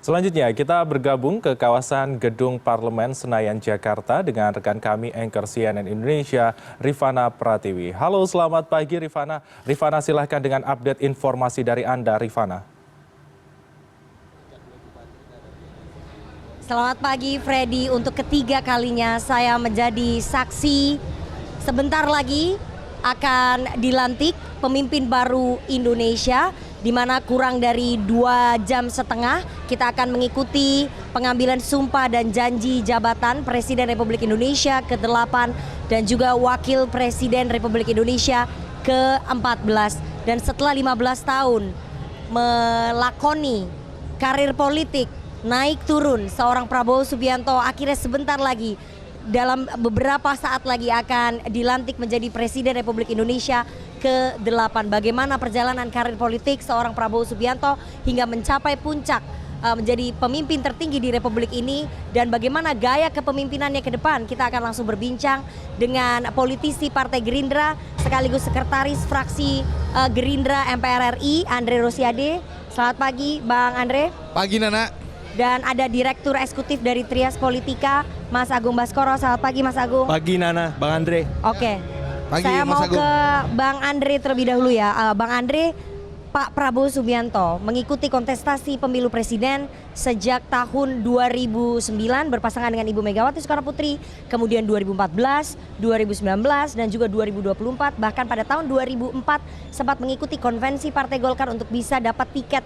Selanjutnya, kita bergabung ke kawasan Gedung Parlemen Senayan, Jakarta dengan rekan kami anchor CNN Indonesia, Rifana Pratiwi. Halo, selamat pagi Rifana. Rifana, silahkan dengan update informasi dari Anda, Rifana. Selamat pagi Freddy, untuk ketiga kalinya saya menjadi saksi. Sebentar lagi akan dilantik pemimpin baru Indonesia, di mana kurang dari 2,5 jam kita akan mengikuti pengambilan sumpah dan janji jabatan Presiden Republik Indonesia ke-8 dan juga Wakil Presiden Republik Indonesia ke-14. Dan setelah 15 tahun melakoni karir politik, naik turun seorang Prabowo Subianto akhirnya sebentar lagi dalam beberapa saat lagi akan dilantik menjadi Presiden Republik Indonesia ke-8. Bagaimana perjalanan karir politik seorang Prabowo Subianto hingga mencapai puncak menjadi pemimpin tertinggi di Republik ini, dan bagaimana gaya kepemimpinannya ke depan. Kita akan langsung berbincang dengan politisi Partai Gerindra sekaligus sekretaris fraksi Gerindra MPR RI, Andre Rosiade. Selamat pagi Bang Andre. Pagi Nana. Dan ada Direktur Eksekutif dari Trias Politika, Mas Agung Baskoro. Selamat pagi Mas Agung. Pagi Nana, Bang Andre. Oke, Pagi, saya Mas mau Agung. ke Bang Andre terlebih dahulu ya. Bang Andre, Pak Prabowo Subianto mengikuti kontestasi pemilu presiden sejak tahun 2009 berpasangan dengan Ibu Megawati Soekarno Putri, kemudian 2014, 2019 dan juga 2024, bahkan pada tahun 2004 sempat mengikuti konvensi Partai Golkar untuk bisa dapat tiket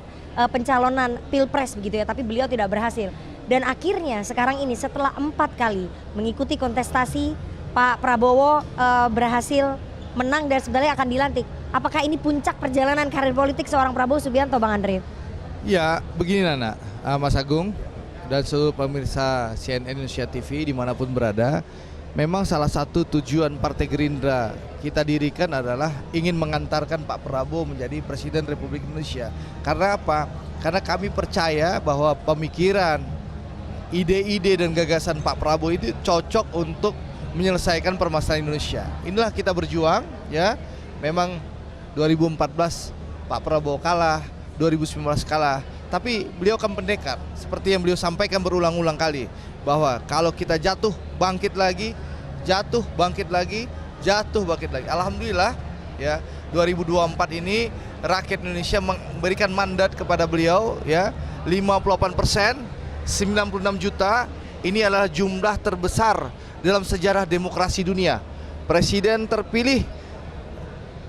pencalonan Pilpres begitu ya, tapi beliau tidak berhasil. Dan akhirnya sekarang ini setelah 4 kali mengikuti kontestasi, Pak Prabowo berhasil menang dan sebenarnya akan dilantik. Apakah ini puncak perjalanan karir politik seorang Prabowo Subianto, Bang Andre? Ya, begini Nana, Mas Agung dan seluruh pemirsa CNN Indonesia TV dimanapun berada, memang salah satu tujuan Partai Gerindra kita dirikan adalah ingin mengantarkan Pak Prabowo menjadi Presiden Republik Indonesia. Karena apa? Karena kami percaya bahwa pemikiran, ide-ide dan gagasan Pak Prabowo itu cocok untuk menyelesaikan permasalahan Indonesia. Inilah kita berjuang, ya. Memang 2014 Pak Prabowo kalah, 2019 kalah, tapi beliau kan pendekar, seperti yang beliau sampaikan berulang-ulang kali, bahwa kalau kita jatuh bangkit lagi, jatuh bangkit lagi, jatuh bangkit lagi. Alhamdulillah ya, 2024 ini rakyat Indonesia memberikan mandat kepada beliau ya, 58%, 96 juta. Ini adalah jumlah terbesar dalam sejarah demokrasi dunia. Presiden terpilih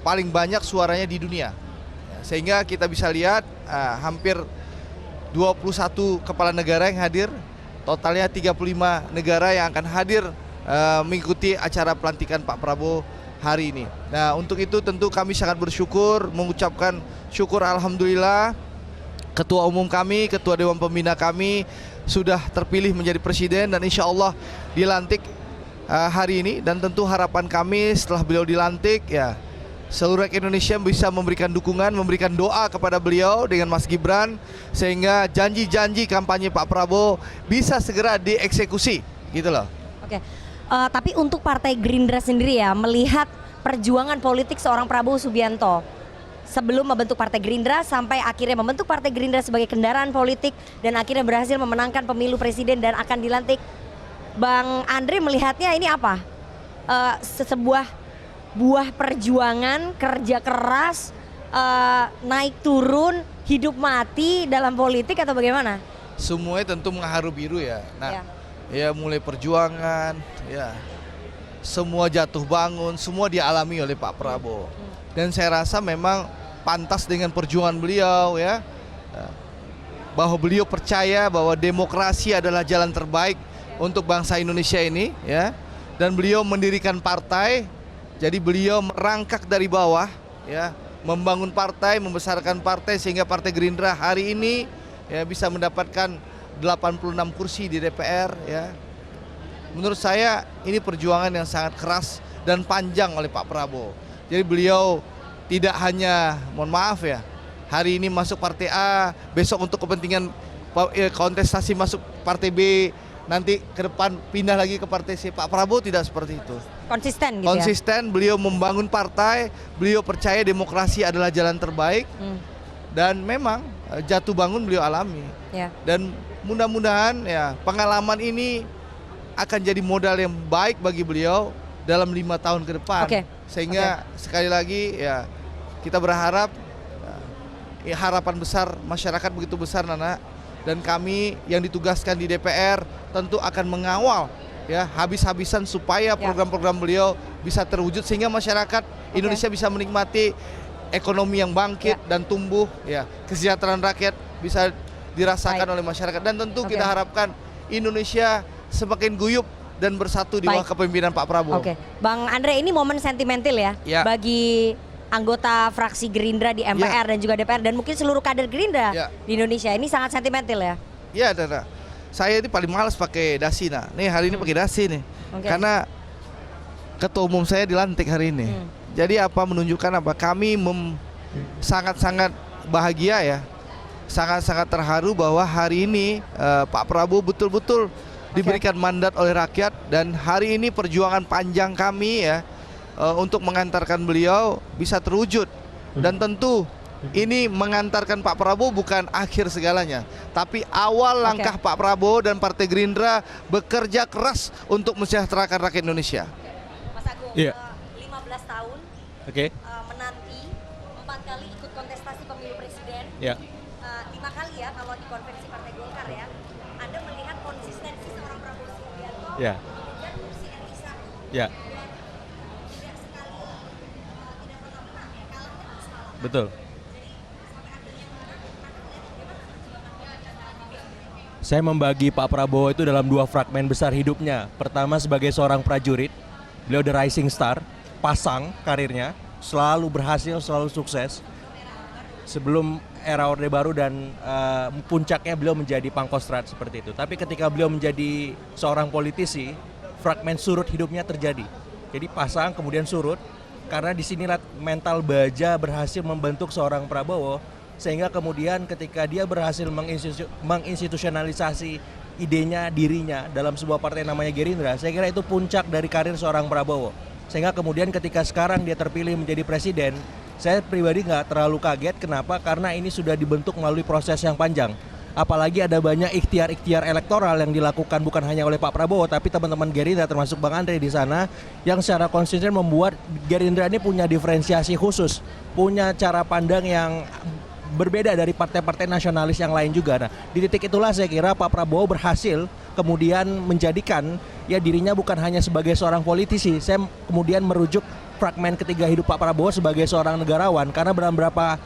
paling banyak suaranya di dunia, sehingga kita bisa lihat hampir 21 kepala negara yang hadir, totalnya 35 negara yang akan hadir mengikuti acara pelantikan Pak Prabowo hari ini. Nah, untuk itu tentu kami sangat bersyukur, mengucapkan syukur alhamdulillah Ketua Umum kami, Ketua Dewan Pembina kami sudah terpilih menjadi Presiden dan insya Allah dilantik hari ini. Dan tentu harapan kami setelah beliau dilantik ya, seluruh rakyat Indonesia bisa memberikan dukungan, memberikan doa kepada beliau dengan Mas Gibran, sehingga janji-janji kampanye Pak Prabowo bisa segera dieksekusi, gitu loh. Oke, tapi untuk Partai Gerindra sendiri ya, melihat perjuangan politik seorang Prabowo Subianto sebelum membentuk Partai Gerindra sampai akhirnya membentuk Partai Gerindra sebagai kendaraan politik dan akhirnya berhasil memenangkan pemilu presiden dan akan dilantik, Bang Andre melihatnya ini apa? Sebuah buah perjuangan, kerja keras, naik turun, hidup mati dalam politik atau bagaimana? Semuanya tentu mengharu biru ya. Nah, ya mulai perjuangan, ya semua jatuh bangun, semua dialami oleh Pak Prabowo. Dan saya rasa memang pantas dengan perjuangan beliau ya, bahwa beliau percaya bahwa demokrasi adalah jalan terbaik untuk bangsa Indonesia ini ya. Dan beliau mendirikan partai. Jadi beliau merangkak dari bawah ya, membangun partai, membesarkan partai sehingga Partai Gerindra hari ini ya bisa mendapatkan 86 kursi di DPR ya. Menurut saya ini perjuangan yang sangat keras dan panjang oleh Pak Prabowo. Jadi beliau tidak hanya, mohon maaf ya, hari ini masuk Partai A, besok untuk kepentingan kontestasi masuk Partai B, nanti ke depan pindah lagi ke Partai C. Pak Prabowo tidak seperti itu. Konsisten gitu Konsisten, beliau membangun partai, beliau percaya demokrasi adalah jalan terbaik. Dan memang jatuh bangun beliau alami. Ya. Dan mudah-mudahan ya pengalaman ini akan jadi modal yang baik bagi beliau dalam 5 tahun ke depan. Sehingga sekali lagi ya kita berharap ya, harapan besar masyarakat begitu besar Nana, dan kami yang ditugaskan di DPR tentu akan mengawal ya habis-habisan supaya program-program beliau bisa terwujud sehingga masyarakat Indonesia bisa menikmati ekonomi yang bangkit dan tumbuh ya, kesejahteraan rakyat bisa dirasakan oleh masyarakat, dan tentu kita harapkan Indonesia semakin guyup dan bersatu di bawah kepemimpinan Pak Prabowo. Bang Andre, ini momen sentimental ya bagi anggota fraksi Gerindra di MPR dan juga DPR dan mungkin seluruh kader Gerindra di Indonesia. Ini sangat sentimental ya. Iya, Dana. Saya ini paling malas pakai dasi, nah. Nih hari ini pakai dasi nih. Karena ketua umum saya dilantik hari ini. Jadi apa menunjukkan apa? Kami sangat-sangat bahagia ya. Sangat-sangat terharu bahwa hari ini Pak Prabowo betul-betul diberikan mandat oleh rakyat, dan hari ini perjuangan panjang kami ya untuk mengantarkan beliau bisa terwujud. Dan tentu ini mengantarkan Pak Prabowo bukan akhir segalanya, tapi awal langkah Pak Prabowo dan Partai Gerindra bekerja keras untuk mensejahterakan rakyat Indonesia. Mas Agung, 15 tahun menanti 4 kali ikut kontestasi pemilu presiden, 5 kali ya kalau di konvensi Partai Golkar ya. Anda melihat konsistensi seorang Prabowo Subianto dan kursi RI1 tidak sekali tidak pernah menang ya, kalahnya terus kalah. Betul. Saya membagi Pak Prabowo itu dalam 2 fragmen besar hidupnya. Pertama sebagai seorang prajurit, beliau the rising star, pasang karirnya, selalu berhasil, selalu sukses. Sebelum era Orde Baru dan puncaknya beliau menjadi Pangkostrat seperti itu. Tapi ketika beliau menjadi seorang politisi, fragmen surut hidupnya terjadi. Jadi pasang kemudian surut, karena disinilah mental baja berhasil membentuk seorang Prabowo, sehingga kemudian ketika dia berhasil menginstitusionalisasi idenya, dirinya dalam sebuah partai namanya Gerindra, saya kira itu puncak dari karir seorang Prabowo. Sehingga kemudian ketika sekarang dia terpilih menjadi presiden, saya pribadi nggak terlalu kaget. Kenapa? Karena ini sudah dibentuk melalui proses yang panjang. Apalagi ada banyak ikhtiar-ikhtiar elektoral yang dilakukan bukan hanya oleh Pak Prabowo, tapi teman-teman Gerindra termasuk Bang Andre di sana yang secara konsisten membuat Gerindra ini punya diferensiasi khusus, punya cara pandang yang berbeda dari partai-partai nasionalis yang lain juga. Nah, di titik itulah saya kira Pak Prabowo berhasil kemudian menjadikan ya dirinya bukan hanya sebagai seorang politisi. Saya kemudian merujuk fragmen ketiga hidup Pak Prabowo sebagai seorang negarawan, karena dalam beberapa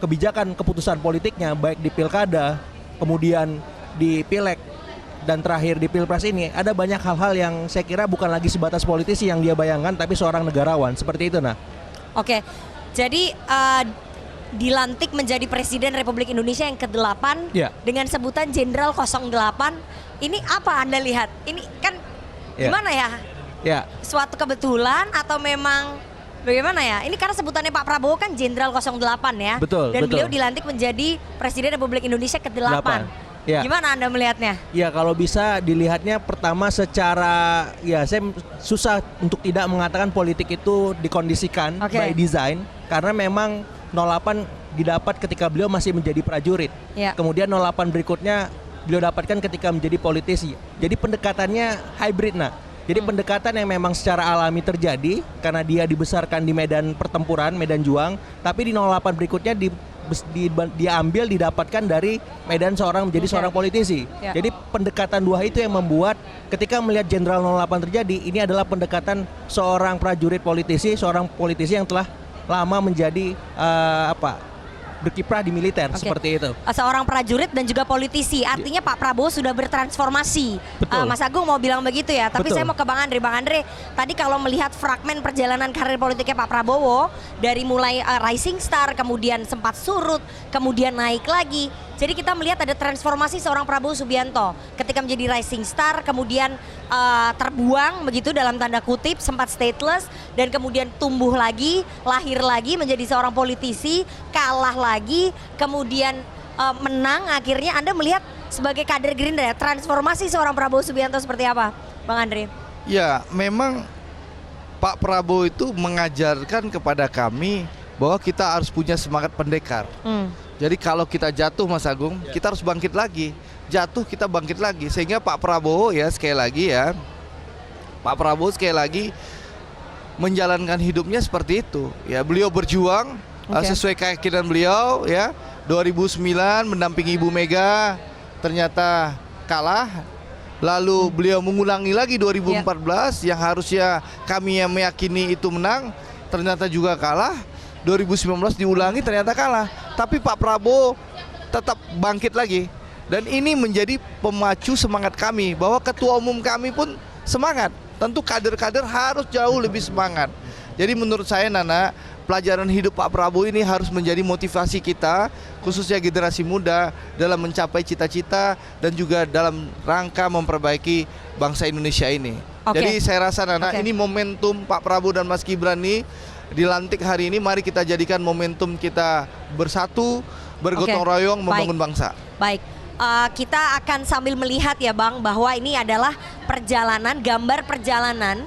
kebijakan keputusan politiknya baik di pilkada, kemudian di pileg, dan terakhir di pilpres ini ada banyak hal-hal yang saya kira bukan lagi sebatas politisi yang dia bayangkan, tapi seorang negarawan seperti itu. Nah, jadi dilantik menjadi Presiden Republik Indonesia yang ke-8 dengan sebutan Jenderal 08. Ini apa Anda lihat? Ini kan gimana ya? Suatu kebetulan atau memang bagaimana ya? Ini karena sebutannya Pak Prabowo kan Jenderal 08 ya. Dan beliau dilantik menjadi Presiden Republik Indonesia ke-8. Gimana Anda melihatnya? Ya, kalau bisa dilihatnya pertama secara saya susah untuk tidak mengatakan politik itu dikondisikan by design, karena memang 08 didapat ketika beliau masih menjadi prajurit. Kemudian 08 berikutnya beliau dapatkan ketika menjadi politisi. Jadi pendekatannya hybrid. Jadi pendekatan yang memang secara alami terjadi karena dia dibesarkan di medan pertempuran, medan juang, tapi di 08 berikutnya diambil, didapatkan dari medan seorang menjadi seorang politisi. Jadi pendekatan 2 itu yang membuat ketika melihat Jenderal 08 terjadi, ini adalah pendekatan seorang prajurit politisi, seorang politisi yang telah lama menjadi berkiprah di militer seperti itu. Seorang prajurit dan juga politisi, artinya Pak Prabowo sudah bertransformasi. Mas Agung mau bilang begitu ya, tapi saya mau ke Bang Andre. Bang Andre, tadi kalau melihat fragmen perjalanan karir politiknya Pak Prabowo dari mulai rising star, kemudian sempat surut, kemudian naik lagi. Jadi kita melihat ada transformasi seorang Prabowo Subianto ketika menjadi rising star, kemudian terbuang begitu dalam tanda kutip, sempat stateless, dan kemudian tumbuh lagi, lahir lagi menjadi seorang politisi, kalah lagi, kemudian menang. Akhirnya Anda melihat sebagai kader Gerindra, transformasi seorang Prabowo Subianto seperti apa, Bang Andre? Ya, memang Pak Prabowo itu mengajarkan kepada kami bahwa kita harus punya semangat pendekar. Jadi kalau kita jatuh Mas Agung, kita harus bangkit lagi. Jatuh kita bangkit lagi. Sehingga Pak Prabowo ya sekali lagi ya, Pak Prabowo sekali lagi menjalankan hidupnya seperti itu. Ya beliau berjuang sesuai keyakinan beliau ya. 2009 mendampingi Ibu Mega ternyata kalah. Lalu beliau mengulangi lagi 2014 yang harusnya kami yang meyakini itu menang, ternyata juga kalah. 2019 diulangi ternyata kalah. Tapi Pak Prabowo tetap bangkit lagi. Dan ini menjadi pemacu semangat kami bahwa ketua umum kami pun semangat. Tentu kader-kader harus jauh lebih semangat. Jadi menurut saya Nana, pelajaran hidup Pak Prabowo ini harus menjadi motivasi kita, khususnya generasi muda dalam mencapai cita-cita dan juga dalam rangka memperbaiki bangsa Indonesia ini. Jadi saya rasa Nana, ini momentum Pak Prabowo dan Mas Gibran ini dilantik hari ini, mari kita jadikan momentum kita bersatu, bergotong royong membangun bangsa. Baik. Kita akan sambil melihat ya Bang, bahwa ini adalah perjalanan, gambar perjalanan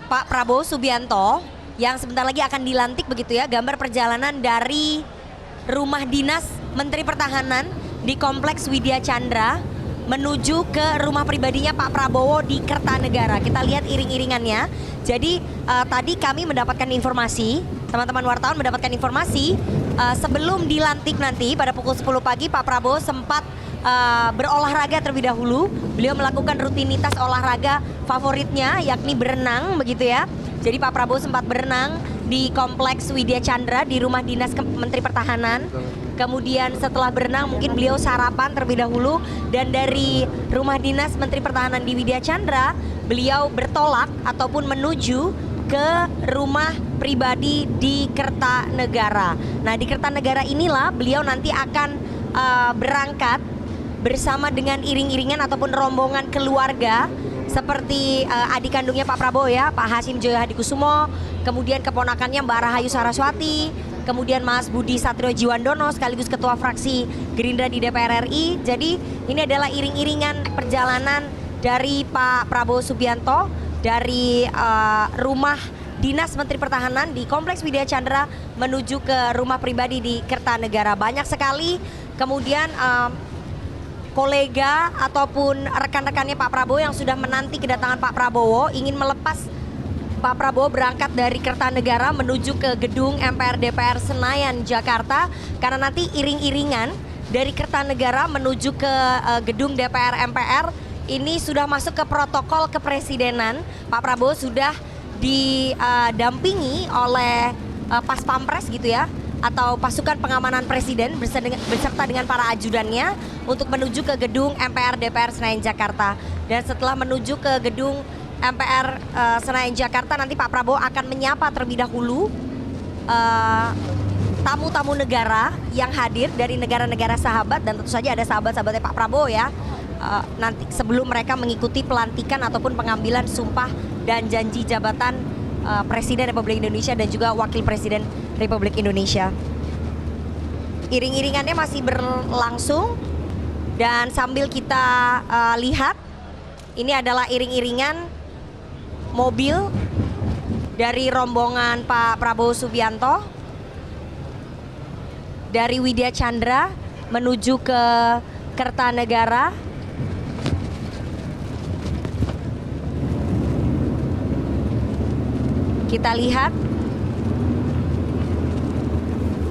Pak Prabowo Subianto yang sebentar lagi akan dilantik begitu ya, gambar perjalanan dari rumah dinas Menteri Pertahanan di Kompleks Widya Chandra menuju ke rumah pribadinya Pak Prabowo di Kertanegara. Kita lihat iring-iringannya. Jadi tadi kami mendapatkan informasi, teman-teman wartawan mendapatkan informasi sebelum dilantik nanti pada pukul 10 pagi Pak Prabowo sempat berolahraga terlebih dahulu. Beliau melakukan rutinitas olahraga favoritnya yakni berenang begitu ya. Jadi Pak Prabowo sempat berenang di Kompleks Widya Chandra di rumah dinas Menteri Pertahanan. Kemudian setelah berenang mungkin beliau sarapan terlebih dahulu, dan dari rumah dinas Menteri Pertahanan di Widya Chandra beliau bertolak ataupun menuju ke rumah pribadi di Kertanegara. Nah di Kertanegara inilah beliau nanti akan berangkat bersama dengan iring-iringan ataupun rombongan keluarga seperti adik kandungnya Pak Prabowo ya, Pak Hasyim Joyo Hadikusumo, kemudian keponakannya Mbak Rahayu Saraswati, kemudian Mas Budi Satrio Jiwandono sekaligus ketua fraksi Gerindra di DPR RI. Jadi ini adalah iring-iringan perjalanan dari Pak Prabowo Subianto dari rumah Dinas Menteri Pertahanan di Kompleks Widya Chandra menuju ke rumah pribadi di Kertanegara. Banyak sekali kemudian kolega ataupun rekan-rekannya Pak Prabowo yang sudah menanti kedatangan Pak Prabowo, ingin melepas Pak Prabowo berangkat dari Kertanegara menuju ke gedung MPR DPR Senayan Jakarta, karena nanti iring-iringan dari Kertanegara menuju ke gedung DPR MPR ini sudah masuk ke protokol kepresidenan. Pak Prabowo sudah didampingi oleh Pas Pampres gitu ya, atau pasukan pengamanan presiden beserta dengan para ajudannya untuk menuju ke gedung MPR DPR Senayan Jakarta. Dan setelah menuju ke gedung MPR Senayan Jakarta, nanti Pak Prabowo akan menyapa terlebih dahulu tamu-tamu negara yang hadir dari negara-negara sahabat, dan tentu saja ada sahabat-sahabatnya Pak Prabowo ya, nanti sebelum mereka mengikuti pelantikan ataupun pengambilan sumpah dan janji jabatan Presiden Republik Indonesia dan juga Wakil Presiden Republik Indonesia. Iring-iringannya masih berlangsung, dan sambil kita lihat, ini adalah iring-iringan mobil dari rombongan Pak Prabowo Subianto dari Widya Chandra menuju ke Kertanegara. Kita lihat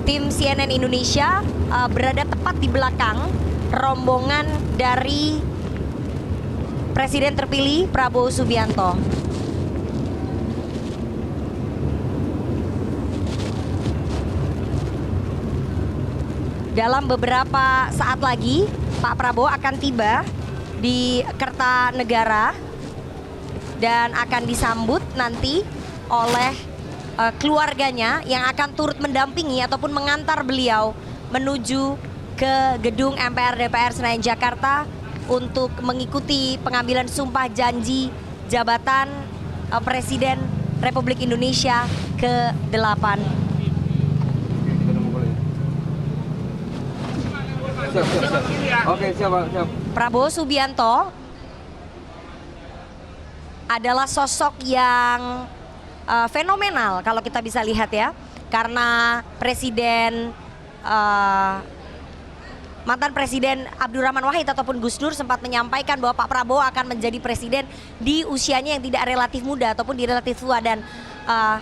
tim CNN Indonesia berada tepat di belakang rombongan dari Presiden terpilih Prabowo Subianto. Dalam beberapa saat lagi Pak Prabowo akan tiba di Kertanegara dan akan disambut nanti oleh keluarganya yang akan turut mendampingi ataupun mengantar beliau menuju ke gedung MPR DPR Senayan Jakarta untuk mengikuti pengambilan sumpah janji jabatan Presiden Republik Indonesia ke-8. Oke, siap. Prabowo Subianto adalah sosok yang fenomenal kalau kita bisa lihat ya. karena mantan Presiden Abdurrahman Wahid ataupun Gus Dur sempat menyampaikan bahwa Pak Prabowo akan menjadi presiden di usianya yang tidak relatif muda ataupun di relatif tua, dan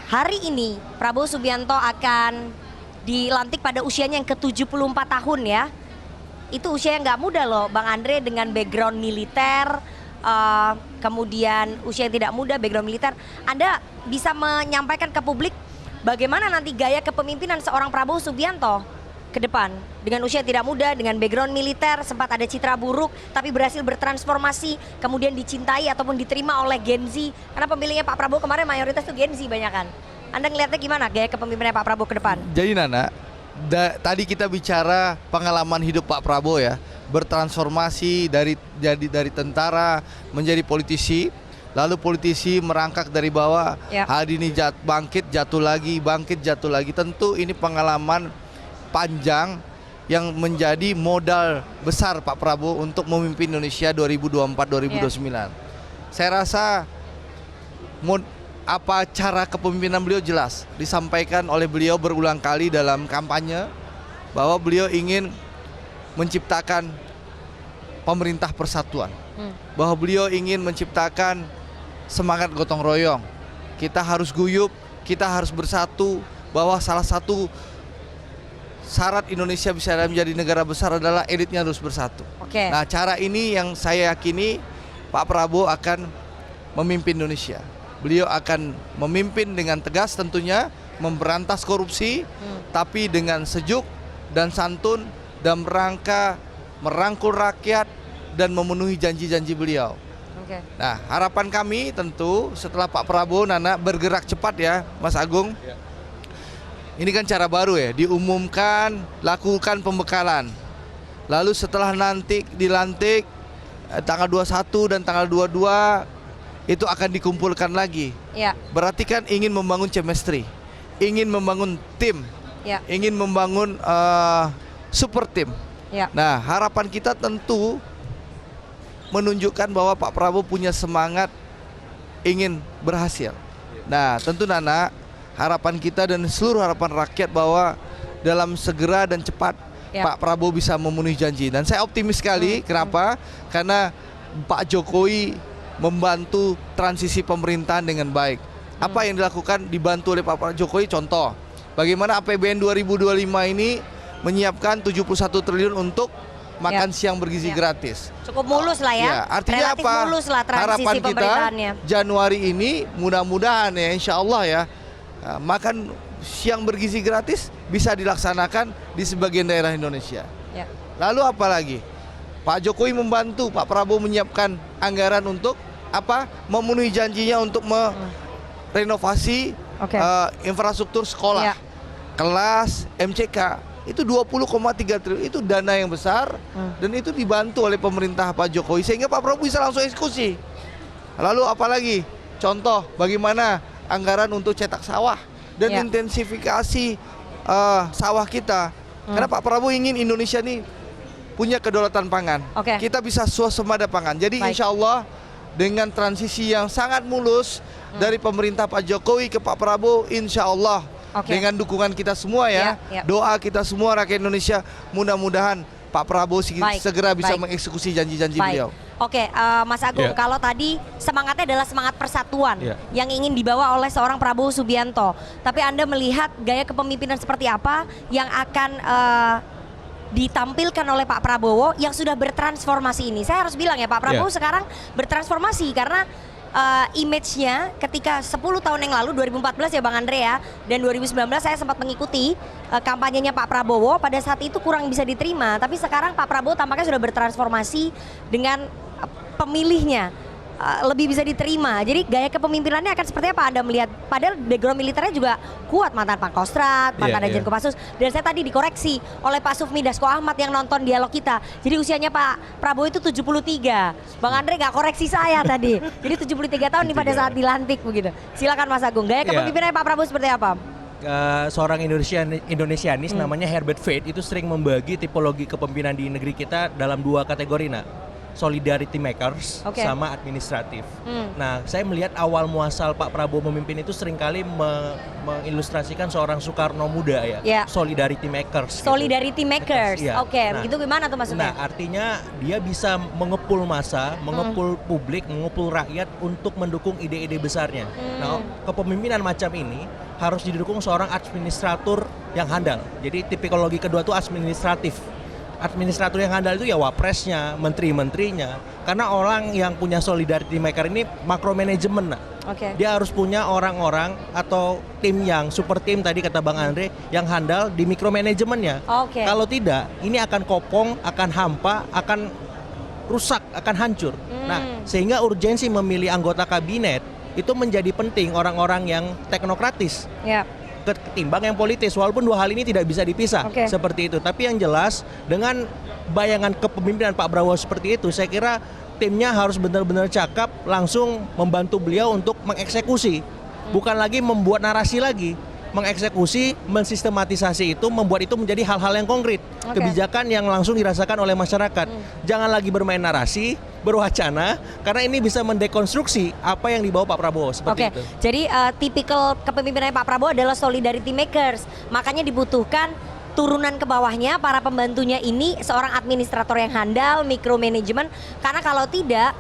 hari ini Prabowo Subianto akan dilantik pada usianya yang ke-74 tahun ya. Itu usia yang nggak muda loh Bang Andre, dengan background militer, kemudian usia yang tidak muda, background militer. Anda bisa menyampaikan ke publik bagaimana nanti gaya kepemimpinan seorang Prabowo Subianto ke depan dengan usia tidak muda, dengan background militer, sempat ada citra buruk tapi berhasil bertransformasi, kemudian dicintai ataupun diterima oleh Gen Z, karena pemilihnya Pak Prabowo kemarin mayoritas itu Gen Z banyak kan. Anda ngelihatnya gimana gaya kepemimpinan Pak Prabowo ke depan? Jadi Nana, tadi kita bicara pengalaman hidup Pak Prabowo ya, bertransformasi dari tentara menjadi politisi, lalu politisi merangkak dari bawah, hari ini bangkit jatuh lagi, tentu ini pengalaman panjang yang menjadi modal besar Pak Prabowo untuk memimpin Indonesia 2024-2029. Saya rasa apa cara kepemimpinan beliau jelas disampaikan oleh beliau berulang kali dalam kampanye, bahwa beliau ingin menciptakan pemerintah persatuan, bahwa beliau ingin menciptakan semangat gotong royong. Kita harus guyup, kita harus bersatu, bahwa salah satu syarat Indonesia bisa menjadi negara besar adalah elitnya harus bersatu. Nah, cara ini yang saya yakini Pak Prabowo akan memimpin Indonesia. Beliau akan memimpin dengan tegas tentunya, memberantas korupsi, tapi dengan sejuk dan santun, dan rangka merangkul rakyat dan memenuhi janji-janji beliau. Nah, harapan kami tentu setelah Pak Prabowo, Nana, bergerak cepat ya Mas Agung. Ini kan cara baru ya, diumumkan, lakukan pembekalan. Lalu setelah nanti dilantik tanggal 21 dan tanggal 22 itu akan dikumpulkan lagi. Berarti kan ingin membangun chemistry, ingin membangun tim, ingin membangun super tim. Nah, harapan kita tentu menunjukkan bahwa Pak Prabowo punya semangat ingin berhasil. Nah, tentu Nana, harapan kita dan seluruh harapan rakyat bahwa dalam segera dan cepat Pak Prabowo bisa memenuhi janji. Dan saya optimis sekali, kenapa? Karena Pak Jokowi membantu transisi pemerintahan dengan baik. Apa yang dilakukan dibantu oleh Pak Jokowi, contoh bagaimana APBN 2025 ini menyiapkan 71 triliun untuk makan siang bergizi gratis. Cukup mulus lah ya. Artinya relatif apa? Mulus lah transisi harapan kita pemerintahannya. Januari ini mudah-mudahan ya, insya Allah ya, makan siang bergizi gratis bisa dilaksanakan di sebagian daerah Indonesia. Lalu apa lagi? Pak Jokowi membantu Pak Prabowo menyiapkan anggaran untuk apa? Memenuhi janjinya untuk merenovasi infrastruktur sekolah, kelas, MCK. Itu 20,3 triliun, itu dana yang besar, dan itu dibantu oleh pemerintah Pak Jokowi sehingga Pak Prabowo bisa langsung eksekusi. Lalu apa lagi? Contoh bagaimana anggaran untuk cetak sawah dan intensifikasi sawah kita. Karena Pak Prabowo ingin Indonesia nih punya kedaulatan pangan. Kita bisa swasembada pangan. Jadi insya Allah dengan transisi yang sangat mulus dari pemerintah Pak Jokowi ke Pak Prabowo, insya Allah dengan dukungan kita semua ya, doa kita semua rakyat Indonesia, mudah-mudahan Pak Prabowo segera bisa mengeksekusi janji-janji beliau. Mas Agung, kalau tadi semangatnya adalah semangat persatuan yang ingin dibawa oleh seorang Prabowo Subianto. Tapi Anda melihat gaya kepemimpinan seperti apa yang akan ditampilkan oleh Pak Prabowo yang sudah bertransformasi ini? Saya harus bilang ya, Pak Prabowo sekarang bertransformasi karena image-nya ketika 10 tahun yang lalu, 2014 ya Bang Andre ya, dan 2019 saya sempat mengikuti kampanyenya Pak Prabowo, pada saat itu kurang bisa diterima, tapi sekarang Pak Prabowo tampaknya sudah bertransformasi dengan pemilihnya, lebih bisa diterima. Jadi gaya kepemimpinannya akan seperti apa Anda melihat? Padahal background militernya juga kuat, mantan Pangkostrat, mantan Dirjen Kopassus, dan saya tadi dikoreksi oleh Pak Sufmi Dasko Ahmad yang nonton dialog kita. Jadi usianya Pak Prabowo itu 73. Bang Andre nggak koreksi saya tadi. Jadi 73 tahun nih pada saat dilantik begitu. Silakan Mas Agung, gaya kepemimpinannya Pak Prabowo seperti apa? Seorang Indonesianis namanya Herbert Fade itu sering membagi tipologi kepemimpinan di negeri kita dalam dua kategori. solidarity makers Oke. sama administratif. Hmm. Nah, saya melihat awal muasal Pak Prabowo memimpin itu seringkali mengilustrasikan seorang Soekarno muda ya, Ya. solidarity makers. gitu. Solidarity makers. Iya. Oke, Nah, begitu gimana tuh Nah, maksudnya? artinya dia bisa mengepul massa, mengepul publik, mengepul rakyat untuk mendukung ide-ide besarnya. Nah, kepemimpinan macam ini harus didukung seorang administrator yang handal. Jadi tipikologi kedua itu administratif. Administrator yang handal itu ya wapresnya, menteri-menterinya. Karena orang yang punya solidarity maker ini makro manajemen. Nah. Oke. Dia harus punya orang-orang atau tim yang super tim tadi kata Bang Andre yang handal di mikromanajemennya. Oke. Kalau tidak, ini akan kopong, akan hampa, akan rusak, akan hancur. Nah, sehingga urgensi memilih anggota kabinet itu menjadi penting orang-orang yang teknokratis Ya. ketimbang yang politis, walaupun dua hal ini tidak bisa dipisah Oke. seperti itu. Tapi yang jelas dengan bayangan kepemimpinan Pak Prabowo seperti itu, saya kira timnya harus benar-benar cakap, langsung membantu beliau untuk mengeksekusi, bukan lagi membuat narasi lagi, mengeksekusi, mensistematisasi itu, membuat itu menjadi hal-hal yang konkret, Oke. kebijakan yang langsung dirasakan oleh masyarakat. Jangan lagi bermain narasi, berwacana, karena ini bisa mendekonstruksi apa yang dibawa Pak Prabowo seperti Oke, itu. jadi tipikal kepemimpinannya Pak Prabowo adalah solidarity makers. Makanya dibutuhkan turunan ke bawahnya, para pembantunya ini seorang administrator yang handal, mikromanajemen. Karena kalau tidak,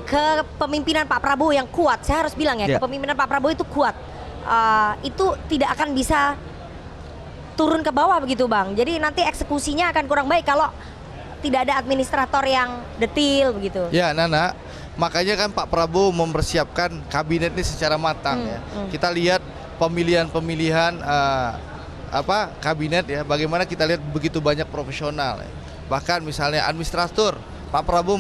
kepemimpinan Pak Prabowo yang kuat, saya harus bilang ya, Ya. kepemimpinan Pak Prabowo itu kuat. Itu tidak akan bisa turun ke bawah begitu Bang. Jadi nanti eksekusinya akan kurang baik kalau tidak ada administrator yang detil begitu. Ya, Nana, makanya kan Pak Prabowo mempersiapkan kabinet ini secara matang ya. Kita lihat pemilihan-pemilihan kabinet ya, bagaimana kita lihat begitu banyak profesional ya. Bahkan misalnya administrator, Pak Prabowo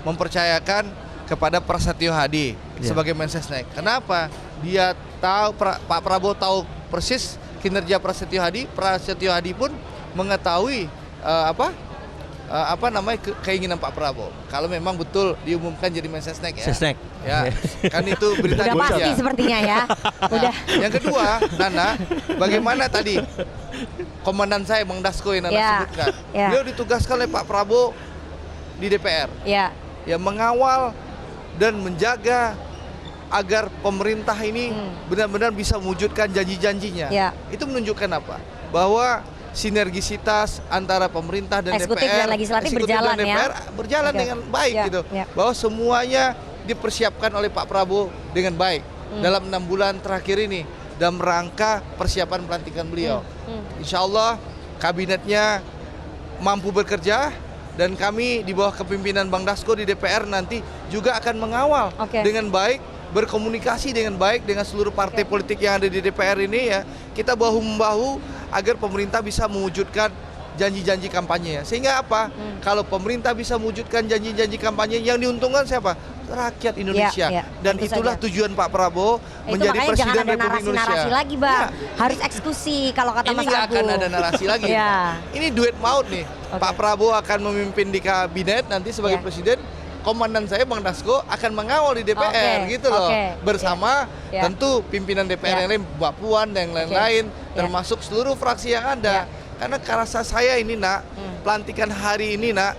mempercayakan kepada Prasetyo Hadi sebagai Mensesnek. Kenapa? Dia tahu, Pak Prabowo tahu persis kinerja Prasetyo Hadi. Prasetyo Hadi pun mengetahui keinginan Pak Prabowo. Kalau memang betul diumumkan jadi Mensesnek ya. Sesnek. Ya, kan itu berita Udah pasti ya. sepertinya ya. Udah. Yang kedua, Nana, bagaimana tadi komandan saya Bang Dasko yang Nana Ya, sebutkan. ya. Beliau ditugaskan oleh Pak Prabowo di DPR. Ya. Ya, mengawal dan menjaga agar pemerintah ini benar-benar bisa mewujudkan janji-janjinya. Ya. Itu menunjukkan apa? Bahwa sinergisitas antara pemerintah dan Eksekutif DPR, dan legislatif eksekutif berjalan dan ya. DPR berjalan Oke. dengan baik Ya, gitu. ya. Bahwa semuanya dipersiapkan oleh Pak Prabowo dengan baik dalam 6 bulan terakhir ini dalam rangka persiapan pelantikan beliau. Insya Allah kabinetnya mampu bekerja dan kami di bawah kepemimpinan Bang Dasko di DPR nanti juga akan mengawal Oke. dengan baik, berkomunikasi dengan baik dengan seluruh partai politik yang ada di DPR ini ya. Kita bahu-membahu agar pemerintah bisa mewujudkan janji-janji kampanye. Sehingga apa? Kalau pemerintah bisa mewujudkan janji-janji kampanye, yang diuntungkan siapa? Rakyat Indonesia. Ya, Dan tentu itulah saja. tujuan Pak Prabowo Itu menjadi makanya Presiden jangan ada Republik Indonesia. narasi-narasi lagi Bang. Ya, Harus eksekusi kalau kata ini Mas nggak Agung. akan ada narasi lagi. Ya. Ini duet maut nih. Oke. Pak Prabowo akan memimpin di kabinet nanti sebagai Ya. presiden. Komandan saya Bang Dasko akan mengawal di DPR Oke, gitu loh. oke. Bersama Ya. tentu pimpinan DPR Ya. yang lain, Mbak Puan dan yang lain-lain, Ya. termasuk seluruh fraksi yang ada. Karena rasa saya ini nak, pelantikan hari ini nak,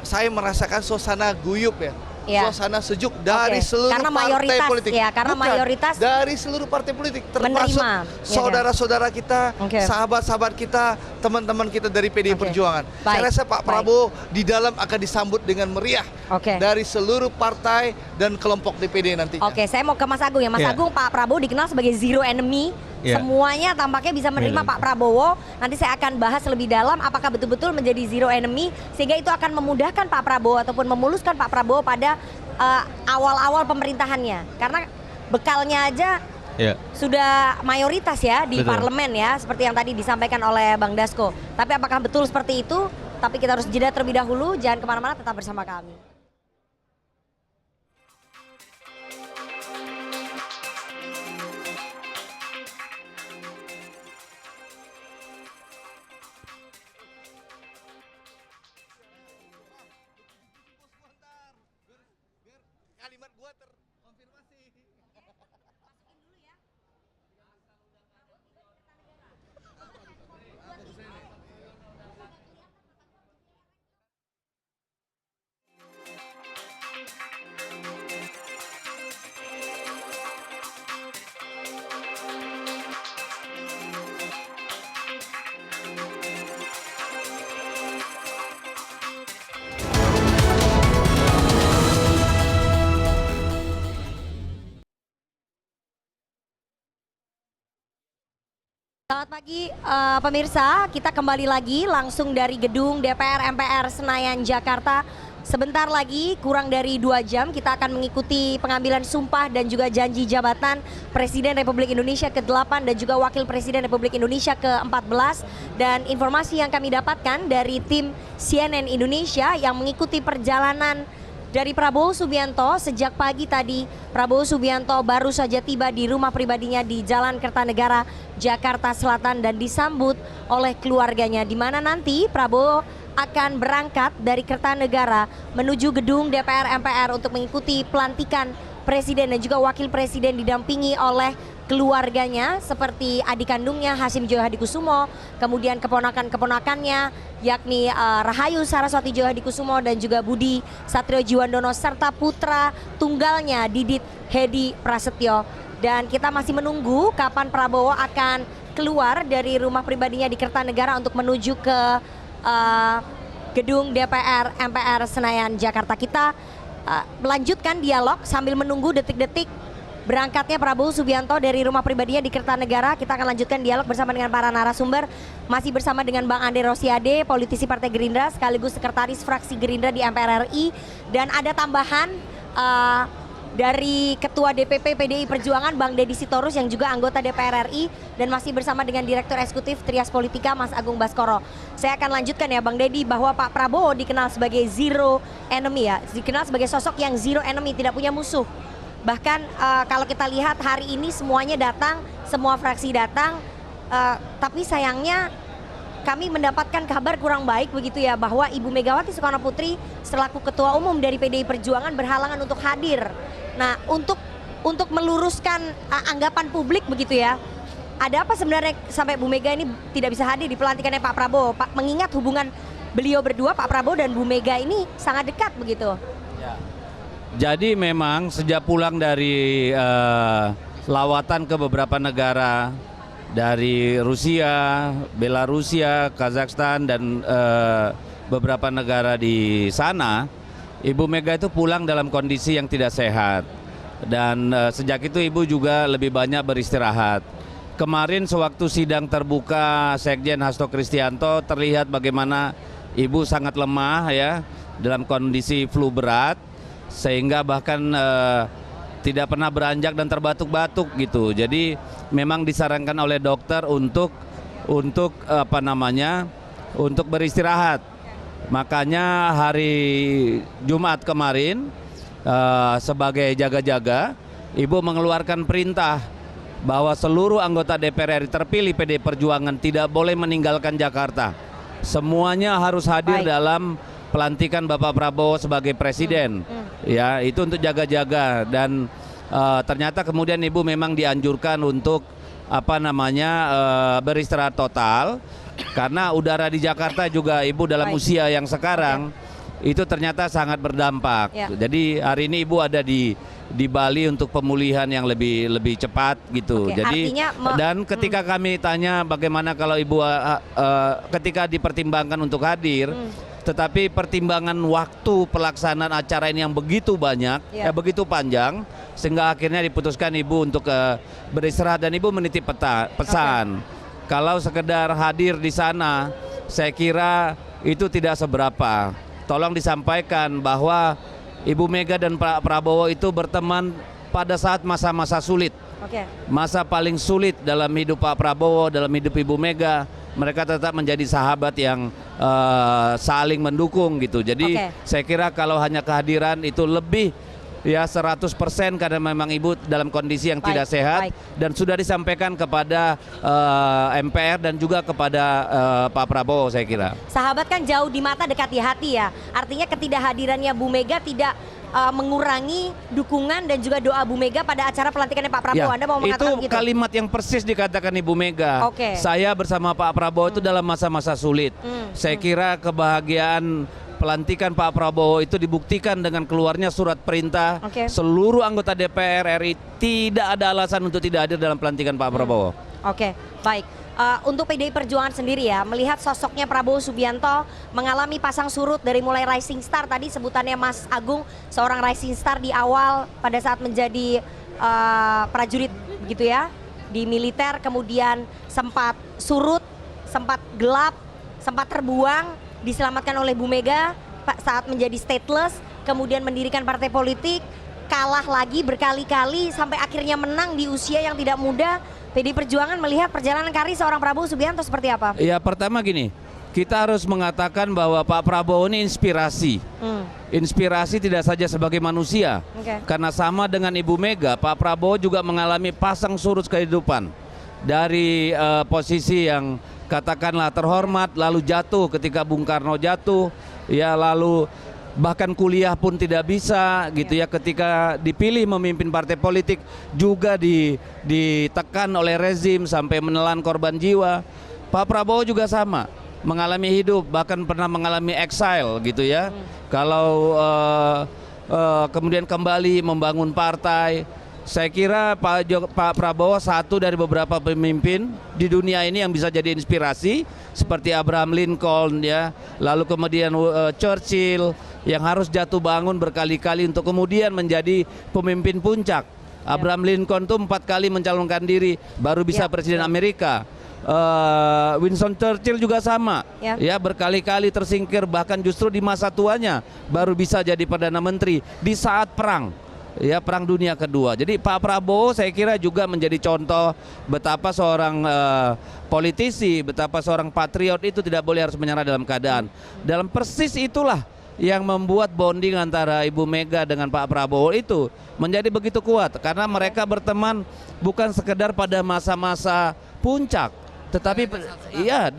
saya merasakan suasana guyup ya. Ya. Suasana sejuk dari Oke. seluruh Karena partai mayoritas, politik. ya, karena Bukan, mayoritas dari seluruh partai politik termasuk menerima, ya kan? saudara-saudara kita, Oke. sahabat-sahabat kita, teman-teman kita dari PDI Oke. Perjuangan. Baik. Saya rasa Pak Baik. Prabowo di dalam akan disambut dengan meriah Oke. dari seluruh partai dan kelompok DPD nantinya. Oke, saya mau ke Mas Agung ya. Mas Ya. Agung, Pak Prabowo dikenal sebagai zero enemy. Ya. Semuanya tampaknya bisa menerima Pak Prabowo. Nanti saya akan bahas lebih dalam apakah betul-betul menjadi zero enemy sehingga itu akan memudahkan Pak Prabowo ataupun memuluskan Pak Prabowo pada awal-awal pemerintahannya. Karena bekalnya aja sudah mayoritas ya di Betul. parlemen ya, seperti yang tadi disampaikan oleh Bang Dasko. Tapi apakah betul seperti itu? Tapi kita harus jeda terlebih dahulu. Jangan kemana-mana, tetap bersama kami. Kalimat gua terkonfirmasi. Selamat pagi pemirsa, kita kembali lagi langsung dari gedung DPR MPR Senayan Jakarta. Sebentar lagi, kurang dari 2 jam kita akan mengikuti pengambilan sumpah dan juga janji jabatan Presiden Republik Indonesia ke-8 dan juga Wakil Presiden Republik Indonesia ke-14. Dan informasi yang kami dapatkan dari tim CNN Indonesia yang mengikuti perjalanan dari Prabowo Subianto sejak pagi tadi. Prabowo Subianto baru saja tiba di rumah pribadinya di Jalan Kertanegara, Jakarta Selatan dan disambut oleh keluarganya, di mana nanti Prabowo akan berangkat dari Kertanegara menuju gedung DPR MPR untuk mengikuti pelantikan Presiden dan juga Wakil Presiden didampingi oleh keluarganya seperti adik kandungnya Hasyim Joyo Hadikusumo, kemudian keponakan-keponakannya yakni Rahayu Saraswati Joyo Hadikusumo dan juga Budi Satrio Jiwandono serta putra tunggalnya Didit Hedi Prasetyo. Dan kita masih menunggu kapan Prabowo akan keluar dari rumah pribadinya di Kertanegara untuk menuju ke gedung DPR MPR Senayan Jakarta. Kita melanjutkan dialog sambil menunggu detik-detik berangkatnya Prabowo Subianto dari rumah pribadinya di Kertanegara. Kita akan lanjutkan dialog bersama dengan para narasumber. Masih bersama dengan Bang Andre Rosiade, politisi Partai Gerindra sekaligus sekretaris fraksi Gerindra di MPR RI. Dan ada tambahan dari Ketua DPP PDI Perjuangan Bang Deddy Sitorus yang juga anggota DPR RI. Dan masih bersama dengan Direktur Eksekutif Trias Politika Mas Agung Baskoro. Saya akan lanjutkan ya Bang Deddy, bahwa Pak Prabowo dikenal sebagai zero enemy ya. Dikenal sebagai sosok yang zero enemy, tidak punya musuh. Bahkan kalau kita lihat hari ini semuanya datang, semua fraksi datang, tapi sayangnya kami mendapatkan kabar kurang baik begitu ya, bahwa Ibu Megawati Soekarno Putri selaku Ketua Umum dari PDI Perjuangan berhalangan untuk hadir. Nah, untuk meluruskan anggapan publik begitu ya, ada apa sebenarnya sampai Bu Mega ini tidak bisa hadir di pelantikannya Pak Prabowo? Pak, mengingat hubungan beliau berdua, Pak Prabowo dan Bu Mega ini sangat dekat begitu. Ya. Jadi memang sejak pulang dari lawatan ke beberapa negara, dari Rusia, Belarusia, Kazakhstan dan beberapa negara di sana, Ibu Mega itu pulang dalam kondisi yang tidak sehat. Dan sejak itu Ibu juga lebih banyak beristirahat. Kemarin sewaktu sidang terbuka Sekjen Hasto Kristianto terlihat bagaimana Ibu sangat lemah ya, dalam kondisi flu berat, sehingga bahkan tidak pernah beranjak dan terbatuk-batuk gitu. Jadi memang disarankan oleh dokter untuk beristirahat. Makanya hari Jumat kemarin sebagai jaga-jaga, Ibu mengeluarkan perintah bahwa seluruh anggota DPR RI terpilih PDI Perjuangan tidak boleh meninggalkan Jakarta. Semuanya harus hadir dalam pelantikan Bapak Prabowo sebagai presiden. Ya, itu untuk jaga-jaga. Dan ternyata kemudian Ibu memang dianjurkan untuk beristirahat total, karena udara di Jakarta juga Ibu dalam usia yang sekarang itu ternyata sangat berdampak. Jadi hari ini Ibu ada di Bali untuk pemulihan yang lebih cepat gitu. Jadi dan ketika kami tanya bagaimana kalau Ibu ketika dipertimbangkan untuk hadir, tetapi pertimbangan waktu pelaksanaan acara ini yang begitu banyak, begitu panjang, sehingga akhirnya diputuskan Ibu untuk beristirahat. Dan Ibu menitip pesan, kalau sekedar hadir di sana, saya kira itu tidak seberapa. Tolong disampaikan bahwa Ibu Mega dan Pak Prabowo itu berteman pada saat masa-masa sulit. Masa paling sulit dalam hidup Pak Prabowo, dalam hidup Ibu Mega, mereka tetap menjadi sahabat yang saling mendukung gitu. Jadi saya kira kalau hanya kehadiran itu lebih ya 100%, karena memang Ibu dalam kondisi yang tidak sehat. Dan sudah disampaikan kepada MPR dan juga kepada Pak Prabowo, saya kira. Sahabat kan jauh di mata, dekat di hati ya. Artinya ketidakhadirannya Bu Mega tidak mengurangi dukungan dan juga doa Bu Mega pada acara pelantikannya Pak Prabowo. Anda mau mengatakan itu gitu? Kalimat yang persis dikatakan Ibu Mega. Saya bersama Pak Prabowo itu dalam masa-masa sulit. Saya kira kebahagiaan pelantikan Pak Prabowo itu dibuktikan dengan keluarnya surat perintah seluruh anggota DPR RI tidak ada alasan untuk tidak hadir dalam pelantikan Pak Prabowo. Baik. Untuk PDI Perjuangan sendiri ya, melihat sosoknya Prabowo Subianto mengalami pasang surut dari mulai rising star, tadi sebutannya Mas Agung, seorang rising star di awal pada saat menjadi prajurit gitu ya, di militer, kemudian sempat surut, sempat gelap, sempat terbuang, diselamatkan oleh Bu Mega saat menjadi stateless, kemudian mendirikan partai politik, kalah lagi berkali-kali sampai akhirnya menang di usia yang tidak muda. PDI Perjuangan melihat perjalanan karir seorang Prabowo Subianto seperti apa? Ya, pertama gini, kita harus mengatakan bahwa Pak Prabowo ini inspirasi. Inspirasi tidak saja sebagai manusia, karena sama dengan Ibu Mega, Pak Prabowo juga mengalami pasang surut kehidupan. Dari posisi yang katakanlah terhormat, lalu jatuh ketika Bung Karno jatuh, ya lalu bahkan kuliah pun tidak bisa gitu ya, ketika dipilih memimpin partai politik juga ditekan oleh rezim sampai menelan korban jiwa. Pak Prabowo juga sama, mengalami hidup, bahkan pernah mengalami exile gitu ya. Kalau kemudian kembali membangun partai, saya kira Pak Prabowo satu dari beberapa pemimpin di dunia ini yang bisa jadi inspirasi, seperti Abraham Lincoln ya, lalu kemudian Churchill yang harus jatuh bangun berkali-kali untuk kemudian menjadi pemimpin puncak. Abraham Lincoln tuh 4 kali mencalonkan diri baru bisa presiden Amerika. Winston Churchill juga sama, ya berkali-kali tersingkir, bahkan justru di masa tuanya baru bisa jadi Perdana Menteri di saat perang, ya Perang Dunia Kedua. Jadi Pak Prabowo saya kira juga menjadi contoh betapa seorang politisi, betapa seorang patriot itu tidak boleh harus menyerah dalam keadaan. Dalam persis itulah yang membuat bonding antara Ibu Mega dengan Pak Prabowo itu menjadi begitu kuat, karena mereka berteman bukan sekedar pada masa-masa puncak, tetapi iya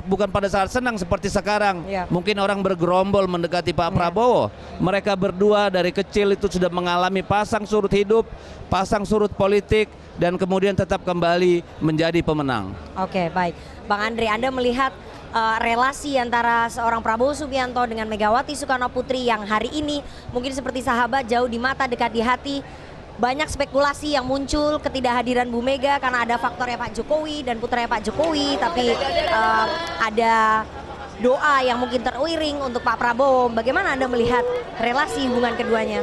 bukan pada saat senang seperti sekarang. Mungkin orang bergerombol mendekati Pak Prabowo. Mereka berdua dari kecil itu sudah mengalami pasang surut hidup, pasang surut politik, dan kemudian tetap kembali menjadi pemenang. Oke, baik. Bang Andre, Anda melihat relasi antara seorang Prabowo Subianto dengan Megawati Soekarno Putri yang hari ini mungkin seperti sahabat, jauh di mata, dekat di hati. Banyak spekulasi yang muncul ketidakhadiran Bu Mega karena ada faktornya Pak Jokowi dan putranya Pak Jokowi, tapi ada doa yang mungkin teriring untuk Pak Prabowo. Bagaimana Anda melihat relasi hubungan keduanya?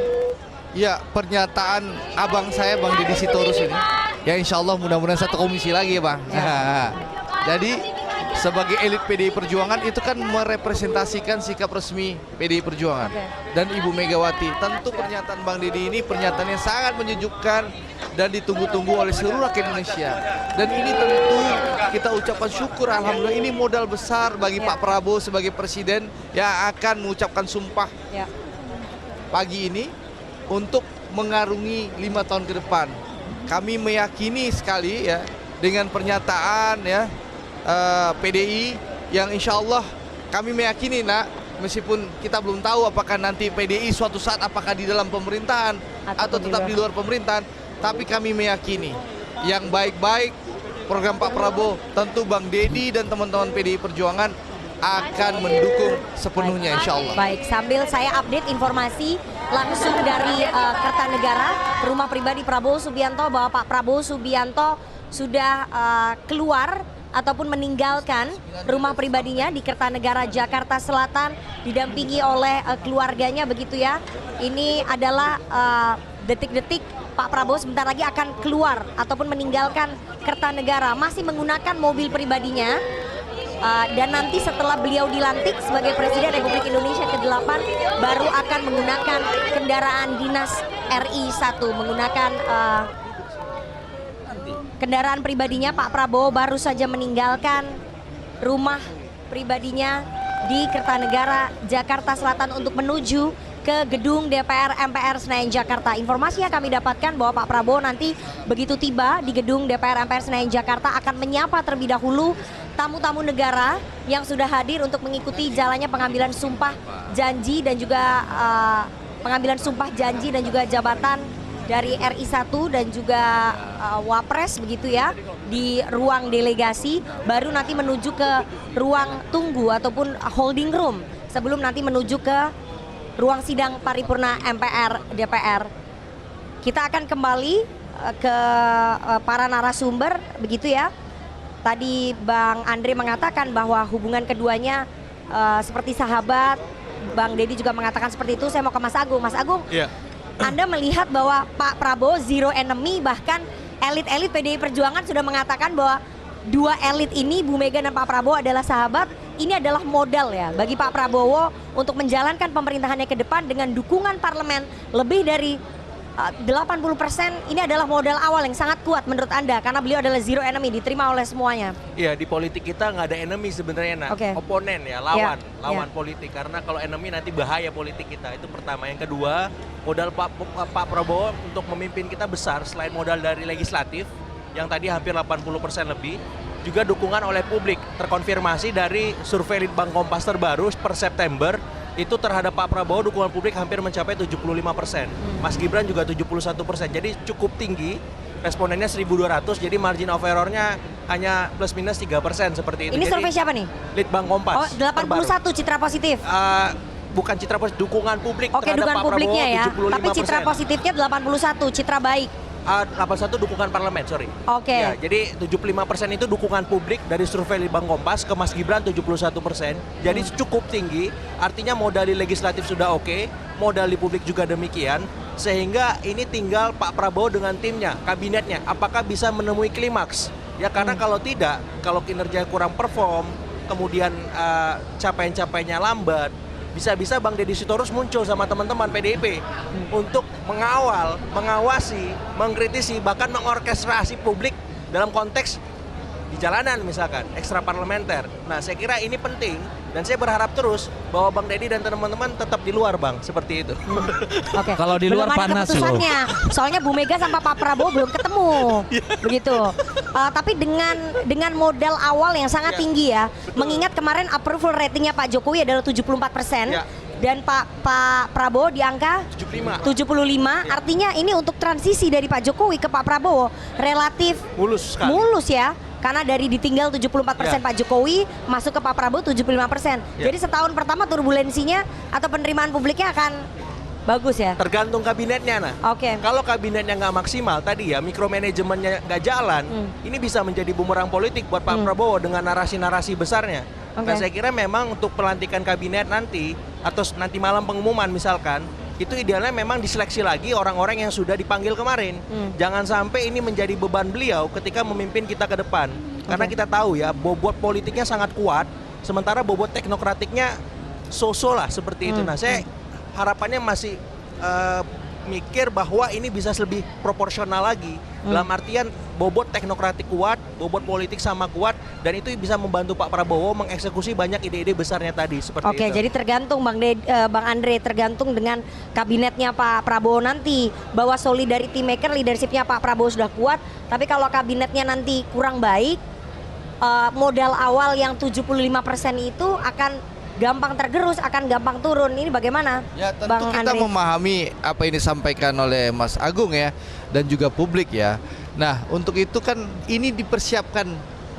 Ya, pernyataan abang saya Bang Deddy Sitorus ini, ya insya Allah mudah-mudahan satu komisi lagi ya Bang. Jadi sebagai elit PDI Perjuangan itu kan merepresentasikan sikap resmi PDI Perjuangan dan Ibu Megawati. Tentu pernyataan Bang Deddy ini pernyataan yang sangat menyejukkan dan ditunggu-tunggu oleh seluruh rakyat Indonesia. Dan ini tentu kita ucapkan syukur, alhamdulillah, ini modal besar bagi Pak Prabowo sebagai presiden yang akan mengucapkan sumpah pagi ini untuk mengarungi 5 tahun ke depan. Kami meyakini sekali ya dengan pernyataan ya PDI yang insya Allah kami meyakini meskipun kita belum tahu apakah nanti PDI suatu saat apakah di dalam pemerintahan atau tetap di luar pemerintahan, tapi kami meyakini yang baik-baik program Pak Prabowo, tentu Bang Deddy dan teman-teman PDI Perjuangan akan mendukung sepenuhnya insya Allah. Baik, sambil saya update informasi langsung dari Kertanegara, rumah pribadi Prabowo Subianto, bahwa Pak Prabowo Subianto sudah keluar ataupun meninggalkan rumah pribadinya di Kertanegara, Jakarta Selatan, didampingi oleh keluarganya begitu ya. Ini adalah detik-detik Pak Prabowo sebentar lagi akan keluar ataupun meninggalkan Kertanegara, masih menggunakan mobil pribadinya. Dan nanti setelah beliau dilantik sebagai Presiden Republik Indonesia ke-8 baru akan menggunakan kendaraan dinas RI1, menggunakan kendaraan pribadinya. Pak Prabowo baru saja meninggalkan rumah pribadinya di Kertanegara, Jakarta Selatan untuk menuju ke gedung DPR MPR Senayan Jakarta. Informasi yang kami dapatkan bahwa Pak Prabowo nanti begitu tiba di gedung DPR MPR Senayan Jakarta akan menyapa terlebih dahulu tamu-tamu negara yang sudah hadir untuk mengikuti jalannya pengambilan sumpah janji dan juga jabatan dari RI1 dan juga Wapres begitu ya, di ruang delegasi, baru nanti menuju ke ruang tunggu ataupun holding room sebelum nanti menuju ke ruang sidang paripurna MPR DPR. Kita akan kembali ke para narasumber begitu ya. Tadi Bang Andre mengatakan bahwa hubungan keduanya seperti sahabat. Bang Deddy juga mengatakan seperti itu. Saya mau ke Mas Agung. Mas Agung, Anda melihat bahwa Pak Prabowo zero enemy, bahkan elit-elit PDI Perjuangan sudah mengatakan bahwa dua elit ini, Bu Mega dan Pak Prabowo adalah sahabat. Ini adalah modal ya bagi Pak Prabowo untuk menjalankan pemerintahannya ke depan dengan dukungan parlemen lebih dari 80%. Ini adalah modal awal yang sangat kuat menurut Anda karena beliau adalah zero enemy, diterima oleh semuanya. Iya, di politik kita nggak ada enemy sebenarnya, Nak. Oke. Oponen ya, lawan politik. Karena kalau enemy nanti bahaya politik kita. Itu pertama. Yang kedua, modal Pak Prabowo untuk memimpin kita besar selain modal dari legislatif yang tadi hampir 80% lebih, juga dukungan oleh publik. Terkonfirmasi dari survei Litbang Kompas terbaru per September, itu terhadap Pak Prabowo dukungan publik hampir mencapai 75%. Mas Gibran juga 71%. Jadi cukup tinggi. Respondennya 1.200, jadi margin of error-nya hanya plus minus 3% seperti itu. Ini Jadi, survei siapa nih? Litbang Kompas. Oh, 81 citra positif. Bukan citra positif, dukungan publik Oke, terhadap dukungan Pak Prabowo publiknya ya. 75%. Tapi citra positifnya 81, citra baik. 81 dukungan parlemen, sorry. Oke. Ya, jadi 75% itu dukungan publik dari survei Litbang Kompas, ke Mas Gibran 71%. Jadi cukup tinggi, artinya modal di legislatif sudah oke, modal di publik juga demikian. Sehingga ini tinggal Pak Prabowo dengan timnya, kabinetnya, apakah bisa menemui klimaks. Ya karena kalau tidak, kalau kinerja kurang perform, kemudian capaian-capaiannya lambat, bisa-bisa Bang Deddy Sitorus muncul sama teman-teman PDIP untuk mengawal, mengawasi, mengkritisi, bahkan mengorkestrasi publik dalam konteks di jalanan misalkan, ekstra parlementer. Nah saya kira ini penting dan saya berharap terus bahwa Bang Deddy dan teman-teman tetap di luar Bang, seperti itu. Oke. Kalau di luar Belum ada panas loh. keputusannya. Soalnya Bu Mega sama Pak Prabowo belum ketemu. Begitu. Tapi dengan modal awal yang sangat tinggi ya. Betul. Mengingat kemarin approval ratingnya Pak Jokowi adalah 74%. Ya. Dan Pak Prabowo di angka 75. 75. Artinya ini untuk transisi dari Pak Jokowi ke Pak Prabowo relatif Mulus sekali. mulus ya. Karena dari ditinggal 74% Pak Jokowi masuk ke Pak Prabowo 75%. Ya. Jadi setahun pertama turbulensinya atau penerimaan publiknya akan bagus ya. Tergantung kabinetnya, nah. Oke. Kalau kabinetnya nggak maksimal tadi ya, mikromanajemennya nggak jalan, ini bisa menjadi bumerang politik buat Pak Prabowo dengan narasi-narasi besarnya. Oke. Nah saya kira memang untuk pelantikan kabinet nanti atau nanti malam pengumuman misalkan, itu idealnya memang diseleksi lagi orang-orang yang sudah dipanggil kemarin. Jangan sampai ini menjadi beban beliau ketika memimpin kita ke depan. Karena kita tahu ya, bobot politiknya sangat kuat, sementara bobot teknokratiknya so-so lah seperti itu. Nah saya harapannya masih mikir bahwa ini bisa lebih proporsional lagi. Dalam artian bobot teknokratik kuat, bobot politik sama kuat, dan itu bisa membantu Pak Prabowo mengeksekusi banyak ide-ide besarnya tadi seperti Oke, itu. jadi tergantung Bang Andre, tergantung dengan kabinetnya Pak Prabowo nanti, bahwa solidarity maker, leadershipnya Pak Prabowo sudah kuat, tapi kalau kabinetnya nanti kurang baik, modal awal yang 75% itu akan gampang tergerus, akan gampang turun. Ini bagaimana, Ya tentu Bang kita Andre? memahami apa yang disampaikan oleh Mas Agung ya, dan juga publik ya. Nah untuk itu kan ini dipersiapkan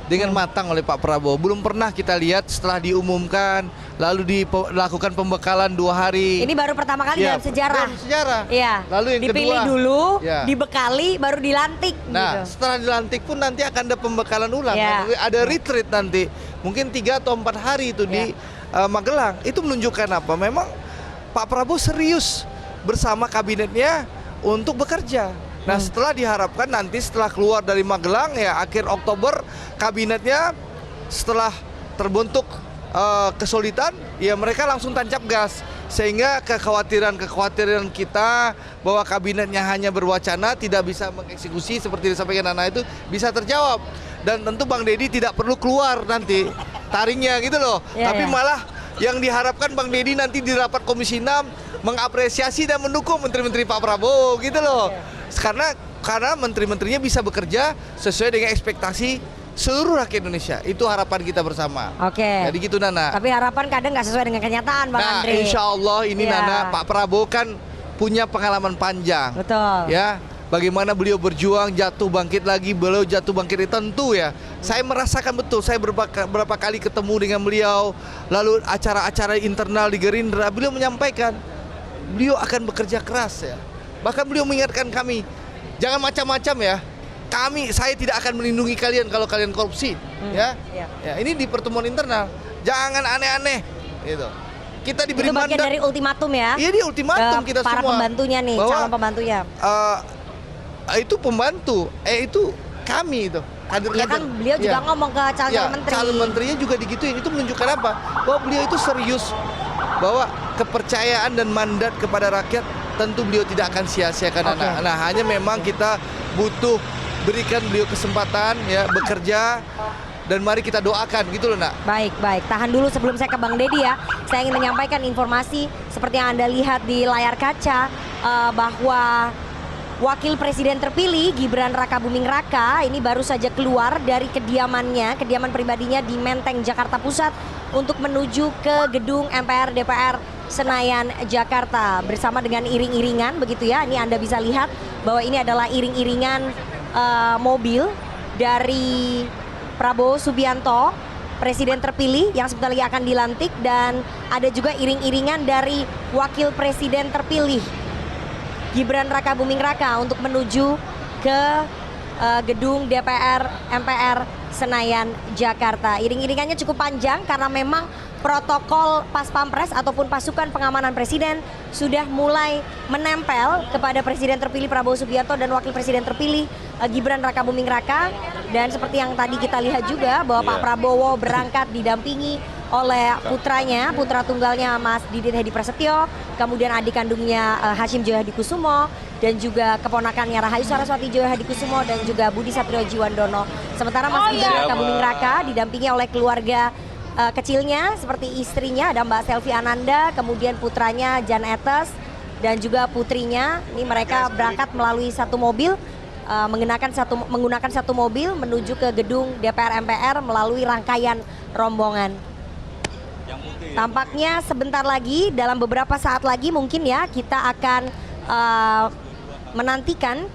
dengan matang oleh Pak Prabowo. Belum pernah kita lihat setelah diumumkan lalu dilakukan pembekalan 2 hari. Ini baru pertama kali Ya, dalam sejarah. dalam sejarah. Iya. Lalu yang dipilih kedua, dulu, ya. dibekali, baru dilantik. Nah, gitu. setelah dilantik pun nanti akan ada pembekalan ulang. Ya. Ada retreat nanti. Mungkin 3 atau 4 hari itu di Magelang. Itu menunjukkan apa? Memang Pak Prabowo serius bersama kabinetnya untuk bekerja. Nah, setelah diharapkan nanti setelah keluar dari Magelang ya akhir Oktober kabinetnya setelah terbentuk kesulitan ya mereka langsung tancap gas. Sehingga kekhawatiran kita bahwa kabinetnya hanya berwacana tidak bisa mengeksekusi seperti disampaikan Nana itu bisa terjawab. Dan tentu Bang Deddy tidak perlu keluar nanti taringnya gitu loh. Ya, Tapi ya. malah yang diharapkan Bang Deddy nanti di rapat Komisi 6 mengapresiasi dan mendukung menteri-menteri Pak Prabowo gitu loh. Karena menteri-menterinya bisa bekerja sesuai dengan ekspektasi seluruh rakyat Indonesia. Itu harapan kita bersama. Oke. Jadi gitu Nana. Tapi harapan kadang nggak sesuai dengan kenyataan, Bang Nah, Andre. insya Allah ini Iya. Nana, Pak Prabowo kan punya pengalaman panjang. Betul. Ya, bagaimana beliau berjuang, jatuh bangkit lagi, beliau jatuh bangkit tentu ya. Saya merasakan betul, saya berapa kali ketemu dengan beliau, lalu acara-acara internal di Gerindra, beliau menyampaikan, beliau akan bekerja keras ya. Bahkan beliau mengingatkan kami, jangan macam-macam ya. Saya tidak akan melindungi kalian kalau kalian korupsi, ya. Iya. Ya, ini di pertemuan internal. Jangan aneh-aneh, gitu. Kita diberi Itu bagian mandat. dari ultimatum ya. Iya, di ultimatum ke kita para semua. pembantunya nih, Bahwa, calon pembantunya. itu pembantu, itu kami itu. Ya kan beliau juga ngomong ke calon menteri. Calon menterinya juga digituin. Itu menunjukkan apa? Bahwa beliau itu serius, bahwa kepercayaan dan mandat kepada rakyat tentu beliau tidak akan sia-siakan. Nah, hanya memang kita butuh berikan beliau kesempatan ya bekerja, dan mari kita doakan gitu loh, Nak. Baik. Tahan dulu sebelum saya ke Bang Deddy ya. Saya ingin menyampaikan informasi seperti yang Anda lihat di layar kaca, bahwa Wakil Presiden terpilih Gibran Rakabuming Raka ini baru saja keluar dari kediaman pribadinya di Menteng, Jakarta Pusat untuk menuju ke gedung MPR DPR Senayan, Jakarta bersama dengan iring-iringan begitu ya. Ini Anda bisa lihat bahwa ini adalah iring-iringan mobil dari Prabowo Subianto, Presiden terpilih yang sebentar lagi akan dilantik, dan ada juga iring-iringan dari Wakil Presiden terpilih Gibran Rakabuming Raka untuk menuju ke gedung DPR MPR Senayan, Jakarta. Iring-iringannya cukup panjang karena memang protokol Pas Pampres ataupun pasukan pengamanan presiden sudah mulai menempel kepada Presiden terpilih Prabowo Subianto dan Wakil Presiden terpilih Gibran Rakabuming Raka. Dan seperti yang tadi kita lihat juga bahwa Pak Prabowo berangkat didampingi oleh putranya, putra tunggalnya Mas Didit Hedi Prasetyo, kemudian adik kandungnya Hashim Joyo Hadikusumo, dan juga keponakannya Rahayu Saraswati Joyo Hadikusumo, dan juga Budi Satrio Jiwandono. Sementara Mas Gibran Rakabuming Raka didampingi oleh keluarga kecilnya seperti istrinya ada Mbak Selvi Ananda, kemudian putranya Jan Etes, dan juga putrinya. Ini mereka berangkat melalui satu mobil, menggunakan satu mobil menuju ke gedung DPR MPR melalui rangkaian rombongan. Tampaknya sebentar lagi, dalam beberapa saat lagi mungkin ya, kita akan menantikan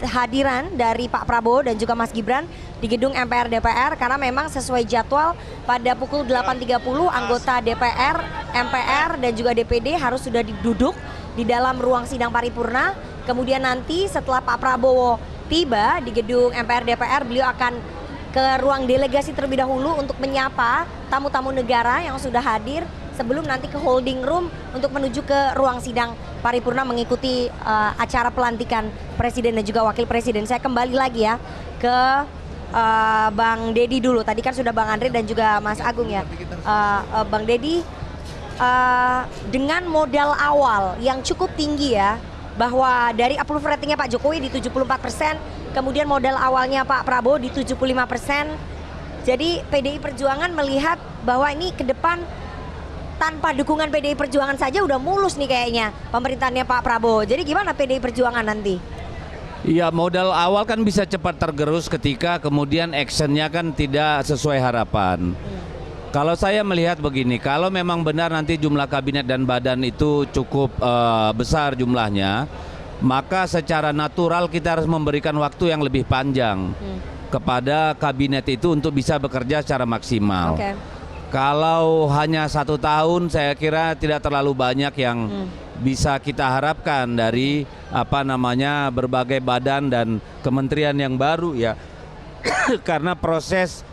kehadiran dari Pak Prabowo dan juga Mas Gibran di gedung MPR DPR, karena memang sesuai jadwal pada pukul 8.30 anggota DPR, MPR dan juga DPD harus sudah duduk di dalam ruang sidang paripurna. Kemudian nanti setelah Pak Prabowo tiba di gedung MPR DPR, beliau akan ke ruang delegasi terlebih dahulu untuk menyapa tamu-tamu negara yang sudah hadir sebelum nanti ke holding room untuk menuju ke ruang sidang paripurna mengikuti acara pelantikan presiden dan juga wakil presiden. Saya kembali lagi ya ke Bang Deddy dulu. Tadi kan sudah Bang Andre dan juga Mas Agung ya. Bang Deddy, dengan modal awal yang cukup tinggi ya, bahwa dari approval ratingnya Pak Jokowi di 74%, kemudian modal awalnya Pak Prabowo di 75%. Jadi PDI Perjuangan melihat bahwa ini ke depan tanpa dukungan PDI Perjuangan saja udah mulus nih kayaknya pemerintahannya Pak Prabowo. Jadi gimana PDI Perjuangan nanti? Iya, modal awal kan bisa cepat tergerus ketika kemudian actionnya kan tidak sesuai harapan. Kalau saya melihat begini, kalau memang benar nanti jumlah kabinet dan badan itu cukup besar jumlahnya, maka secara natural kita harus memberikan waktu yang lebih panjang kepada kabinet itu untuk bisa bekerja secara maksimal. Kalau hanya 1 tahun, saya kira tidak terlalu banyak yang bisa kita harapkan dari berbagai badan dan kementerian yang baru ya. Karena proses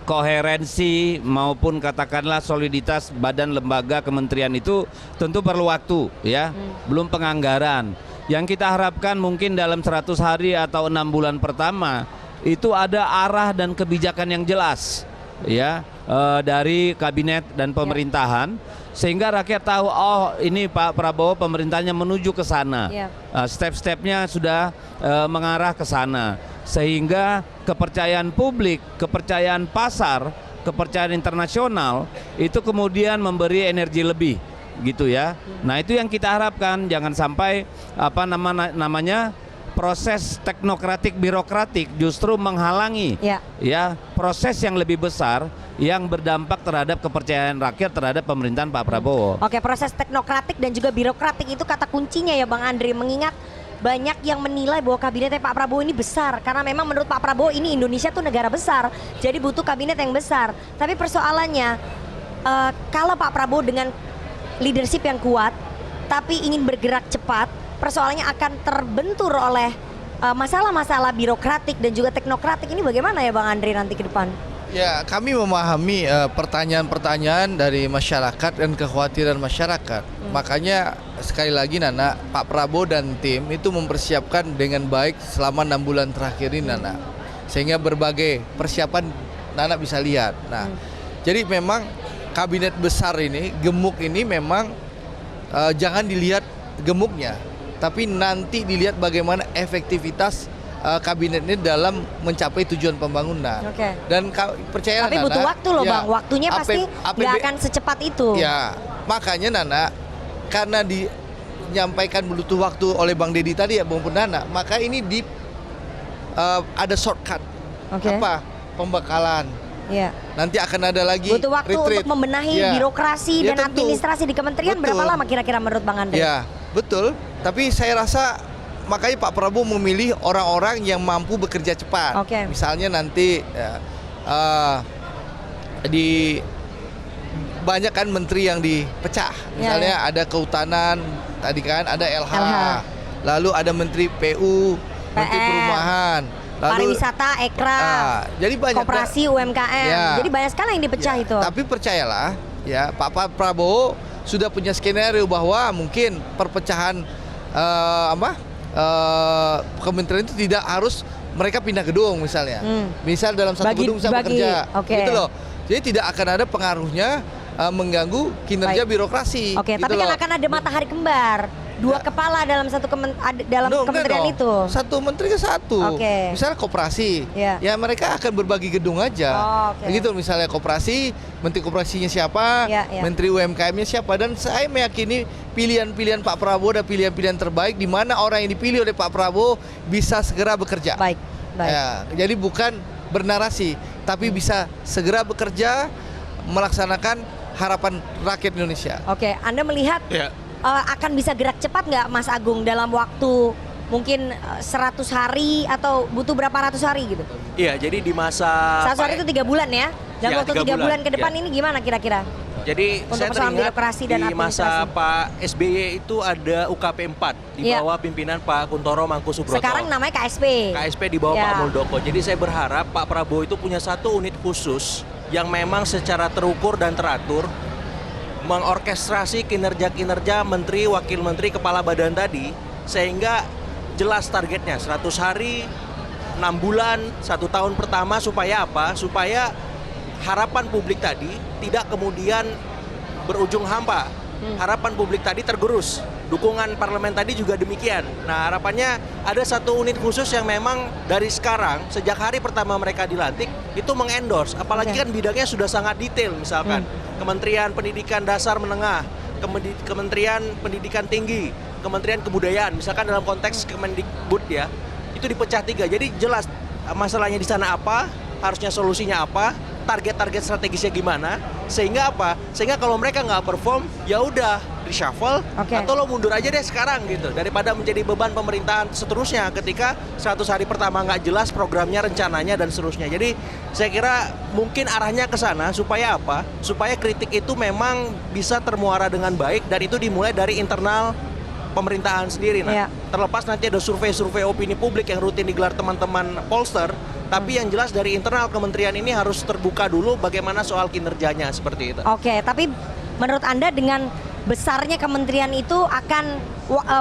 koherensi maupun katakanlah soliditas badan, lembaga, kementerian itu tentu perlu waktu ya, belum penganggaran. Yang kita harapkan mungkin dalam 100 hari atau 6 bulan pertama itu ada arah dan kebijakan yang jelas ya, dari kabinet dan pemerintahan, sehingga rakyat tahu, oh ini Pak Prabowo pemerintahnya menuju ke sana, step-stepnya sudah mengarah ke sana, sehingga kepercayaan publik, kepercayaan pasar, kepercayaan internasional itu kemudian memberi energi lebih gitu ya. Nah itu yang kita harapkan, jangan sampai proses teknokratik birokratik justru menghalangi ya proses yang lebih besar yang berdampak terhadap kepercayaan rakyat terhadap pemerintahan Pak Prabowo. Oke, proses teknokratik dan juga birokratik itu kata kuncinya ya Bang Andre, mengingat banyak yang menilai bahwa kabinetnya Pak Prabowo ini besar karena memang menurut Pak Prabowo ini Indonesia tuh negara besar, jadi butuh kabinet yang besar. Tapi persoalannya kalau Pak Prabowo dengan leadership yang kuat tapi ingin bergerak cepat, persoalannya akan terbentur oleh masalah-masalah birokratik dan juga teknokratik. Ini bagaimana ya Bang Andre nanti ke depan? Ya, kami memahami pertanyaan-pertanyaan dari masyarakat dan kekhawatiran masyarakat. Makanya sekali lagi Nana, Pak Prabowo dan tim itu mempersiapkan dengan baik selama 6 bulan terakhir ini Nana. Sehingga berbagai persiapan Nana bisa lihat. Nah, jadi memang kabinet besar ini, gemuk ini memang jangan dilihat gemuknya, tapi nanti dilihat bagaimana efektivitas kabinet ini dalam mencapai tujuan pembangunan. Oke. Dan percayalah Tapi Nana, butuh waktu loh ya, Bang, waktunya pasti nggak akan secepat itu. Ya, makanya Nana, karena dinyampaikan butuh waktu oleh Bang Deddy tadi ya, Bang Nana, maka ini ada shortcut. Oke. Apa? Pembekalan. Iya. Nanti akan ada lagi Butuh waktu retreat. untuk membenahi Ya. birokrasi Ya, dan tentu. administrasi di kementerian. Betul. Berapa lama kira-kira menurut Bang Andre? Ya, betul. Tapi saya rasa makanya Pak Prabowo memilih orang-orang yang mampu bekerja cepat. Oke. Misalnya nanti di banyak kan menteri yang dipecah. Misalnya ada kehutanan, tadi kan ada LH. Lalu ada menteri PU, menteri PR. perumahan, lalu Pariwisata, Ekraf, jadi banyak koperasi, UMKM. Ya. Jadi banyak sekali yang dipecah Ya, itu. Tapi percayalah, ya Pak Prabowo sudah punya skenario bahwa mungkin perpecahan kementerian itu tidak harus mereka pindah gedung misalnya. Misal dalam satu gedung bisa bekerja, gitu loh. Jadi tidak akan ada pengaruhnya mengganggu kinerja birokrasi. Oke, gitu tapi kan loh. akan ada matahari kembar. Dua kepala dalam satu kementerian itu. Satu menteri ke satu. Oke. Misalnya koperasi, Ya. ya mereka akan berbagi gedung aja. Oh, oke. Begitu misalnya koperasi, menteri koperasinya siapa, Ya, ya. menteri UMKM-nya siapa, dan saya meyakini pilihan-pilihan Pak Prabowo adalah pilihan-pilihan terbaik di mana orang yang dipilih oleh Pak Prabowo bisa segera bekerja. Baik. Ya, jadi bukan bernarasi, tapi bisa segera bekerja melaksanakan harapan rakyat Indonesia. Oke, Anda melihat akan bisa gerak cepat nggak Mas Agung dalam waktu mungkin 100 hari atau butuh berapa ratus hari gitu? Iya, jadi di masa 100 hari itu 3 bulan ya? Dalam Ya, waktu 3 3 bulan ke depan ya. ini gimana kira-kira? Jadi Untuk saya persoalan teringat birokrasi dan di masa administrasi. Pak SBY itu ada UKP 4 di Iya. bawah pimpinan Pak Kuntoro Mangkusubroto. Sekarang namanya KSP. KSP di bawah Ya. Pak Muldoko. Jadi saya berharap Pak Prabowo itu punya satu unit khusus yang memang secara terukur dan teratur mengorkestrasi kinerja-kinerja menteri, wakil menteri, kepala badan tadi sehingga jelas targetnya 100 hari, 6 bulan, 1 tahun pertama supaya apa? Supaya harapan publik tadi tidak kemudian berujung hampa. Harapan publik tadi tergerus. Dukungan parlemen tadi juga demikian. Nah, harapannya ada satu unit khusus yang memang dari sekarang sejak hari pertama mereka dilantik itu mengendorse. Apalagi kan bidangnya sudah sangat detail, misalkan Kementerian Pendidikan Dasar Menengah, Kementerian Pendidikan Tinggi, Kementerian Kebudayaan, misalkan dalam konteks Kemendikbud ya, itu dipecah 3. Jadi jelas masalahnya di sana apa, harusnya solusinya apa, target-target strategisnya gimana, sehingga apa? Sehingga kalau mereka nggak perform, ya udah reshuffle atau lo mundur aja deh sekarang gitu, daripada menjadi beban pemerintahan seterusnya ketika 100 hari pertama nggak jelas programnya, rencananya dan seterusnya. Jadi saya kira mungkin arahnya ke sana supaya apa? Supaya kritik itu memang bisa termuara dengan baik dan itu dimulai dari internal pemerintahan sendiri. Nah, terlepas nanti ada survei-survei opini publik yang rutin digelar teman-teman pollster, tapi yang jelas dari internal kementerian ini harus terbuka dulu bagaimana soal kinerjanya seperti itu. Oke, tapi menurut Anda dengan besarnya kementerian itu akan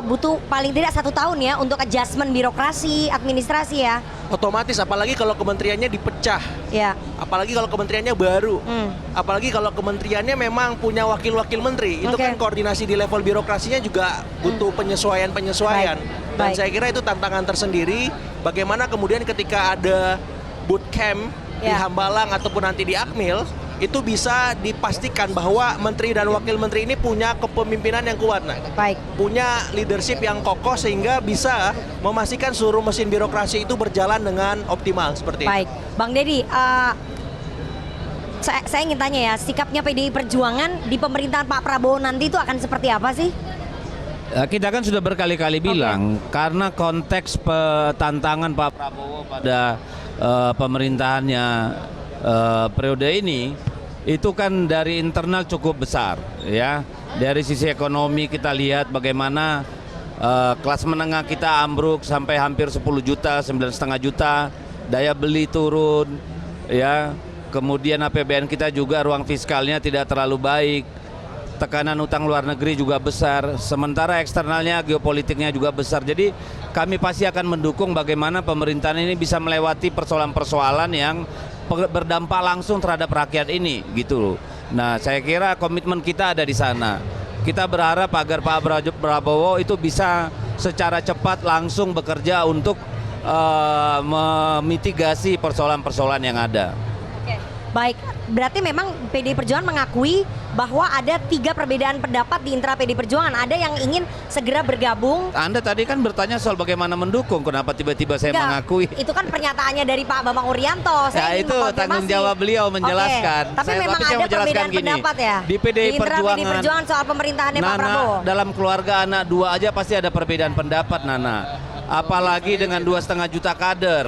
butuh paling tidak 1 tahun ya untuk adjustment birokrasi, administrasi ya? Otomatis, apalagi kalau kementeriannya dipecah, Ya. apalagi kalau kementeriannya baru, apalagi kalau kementeriannya memang punya wakil-wakil menteri, itu kan koordinasi di level birokrasinya juga butuh penyesuaian-penyesuaian. Dan saya kira itu tantangan tersendiri, bagaimana kemudian ketika ada bootcamp di Hambalang ataupun nanti di Akmil, itu bisa dipastikan bahwa menteri dan wakil menteri ini punya kepemimpinan yang kuat, punya leadership yang kokoh sehingga bisa memastikan seluruh mesin birokrasi itu berjalan dengan optimal seperti itu. Bang Deddy, saya ingin tanya ya, sikapnya PDI Perjuangan di pemerintahan Pak Prabowo nanti itu akan seperti apa sih? Kita kan sudah berkali-kali bilang karena konteks tantangan Pak Prabowo pada pemerintahannya periode ini itu kan dari internal cukup besar ya. Dari sisi ekonomi kita lihat bagaimana kelas menengah kita ambruk sampai hampir 10 juta, 9,5 juta, daya beli turun ya. kemudian APBN kita juga ruang fiskalnya tidak terlalu baik, tekanan utang luar negeri juga besar, sementara eksternalnya geopolitiknya juga besar. Jadi kami pasti akan mendukung bagaimana pemerintahan ini bisa melewati persoalan-persoalan yang berdampak langsung terhadap rakyat ini gitu loh. Nah, saya kira komitmen kita ada di sana. Kita berharap agar Pak Prabowo itu bisa secara cepat langsung bekerja untuk memitigasi persoalan-persoalan yang ada. Oke, baik. Berarti memang PDI Perjuangan mengakui bahwa ada 3 perbedaan pendapat di internal PDI Perjuangan. Ada yang ingin segera bergabung. Anda tadi kan bertanya soal bagaimana mendukung, kenapa tiba-tiba saya mengakui? Itu kan pernyataannya dari Pak Bambang Urianto. Ya itu tanggung jawab beliau menjelaskan. Oke. Tapi memang ada perbedaan pendapat ya Di PDI Perjuangan soal pemerintahannya Pak Prabowo. Dalam keluarga anak 2 aja pasti ada perbedaan pendapat, Nana. Apalagi dengan 2,5 juta kader.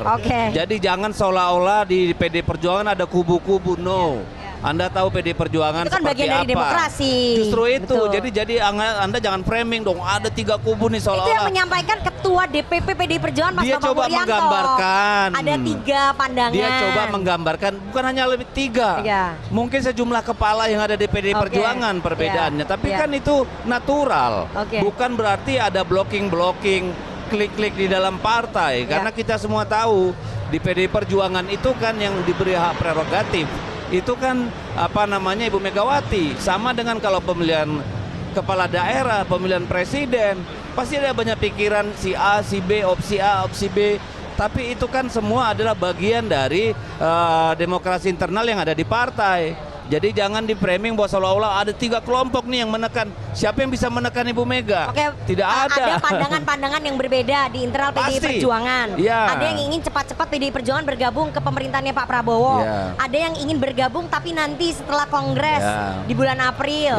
Jadi jangan seolah-olah di PDI Perjuangan ada kubu-kubu. No. Anda tahu PDI Perjuangan itu kan seperti bagian dari apa? demokrasi. Justru itu. Betul. Jadi Anda jangan framing dong. Ada 3 kubu nih seolah-olah. Itu yang menyampaikan Ketua DPP PDI Perjuangan Mas Dia Bambang coba Urianto. menggambarkan. Ada 3 pandangan. Dia coba menggambarkan bukan hanya lebih 3. Mungkin sejumlah kepala yang ada di PDI Perjuangan perbedaannya. Tapi kan itu natural. Bukan berarti ada blocking, klik-klik di dalam partai. Karena kita semua tahu di PDI Perjuangan itu kan yang diberi hak prerogatif. Itu kan Ibu Megawati. Sama dengan kalau pemilihan kepala daerah, pemilihan presiden, pasti ada banyak pikiran si A, si B, opsi A, opsi B. Tapi itu kan semua adalah bagian dari demokrasi internal yang ada di partai. Jadi jangan di framing bahwa seolah-olah ada 3 kelompok nih yang menekan. Siapa yang bisa menekan Ibu Mega? Tidak ada. Ada pandangan-pandangan yang berbeda di internal PDI Perjuangan. Ada yang ingin cepat-cepat PDI Perjuangan bergabung ke pemerintahannya Pak Prabowo. Ada yang ingin bergabung tapi nanti setelah Kongres di bulan April.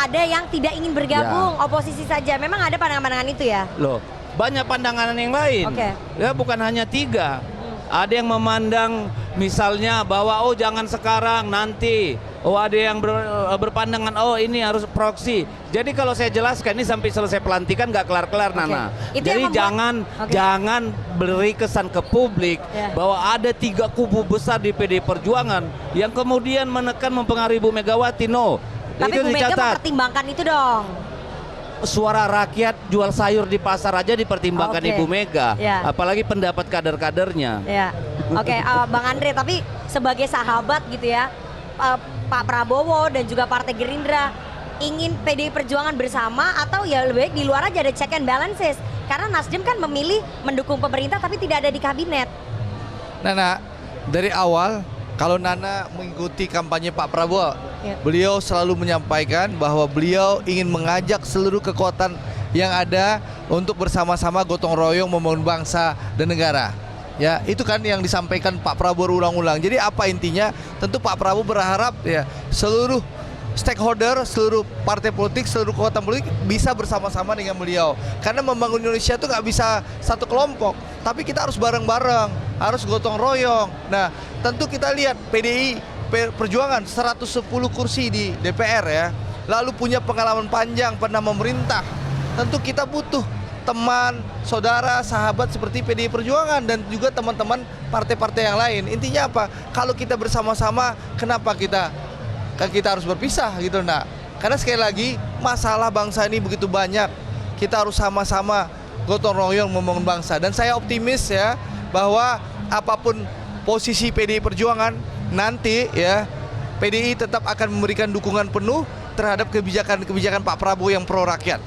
Ada yang tidak ingin bergabung, oposisi saja. Memang ada pandangan-pandangan itu ya? Loh, banyak pandangan yang lain. Ya bukan hanya 3. Ada yang memandang misalnya bahwa jangan sekarang, nanti. Ada yang berpandangan ini harus proksi. Jadi kalau saya jelaskan ini sampai selesai pelantikan nggak kelar-kelar, Nana. Jadi jangan beri kesan ke publik bahwa ada 3 kubu besar di PDI Perjuangan yang kemudian menekan mempengaruhi Ibu Megawati. No. Tapi itu Bu Mega mempertimbangkan itu dong. Suara rakyat jual sayur di pasar aja dipertimbangkan Ibu Mega, apalagi pendapat kader-kadernya. Bang Andre, tapi sebagai sahabat gitu ya, Pak Prabowo dan juga Partai Gerindra ingin PDI Perjuangan bersama atau ya lebih baik di luar aja ada check and balances? Karena Nasdem kan memilih mendukung pemerintah tapi tidak ada di kabinet. Nana, dari awal kalau Nana mengikuti kampanye Pak Prabowo, beliau selalu menyampaikan bahwa beliau ingin mengajak seluruh kekuatan yang ada untuk bersama-sama gotong royong membangun bangsa dan negara. Ya, itu kan yang disampaikan Pak Prabowo ulang-ulang. Jadi apa intinya? Tentu Pak Prabowo berharap ya seluruh stakeholder, seluruh partai politik, seluruh kekuatan politik bisa bersama-sama dengan beliau. Karena membangun Indonesia itu nggak bisa satu kelompok, tapi kita harus bareng-bareng, harus gotong royong. Nah, tentu kita lihat PDI Perjuangan 110 kursi di DPR ya, lalu punya pengalaman panjang, pernah memerintah. Tentu kita butuh teman, saudara, sahabat seperti PDI Perjuangan dan juga teman-teman partai-partai yang lain. Intinya apa? Kalau kita bersama-sama, kenapa kita harus berpisah gitu, nak? Karena sekali lagi masalah bangsa ini begitu banyak. Kita harus sama-sama gotong royong membangun bangsa. Dan saya optimis ya bahwa apapun posisi PDI Perjuangan nanti ya, PDI tetap akan memberikan dukungan penuh terhadap kebijakan-kebijakan Pak Prabowo yang pro rakyat.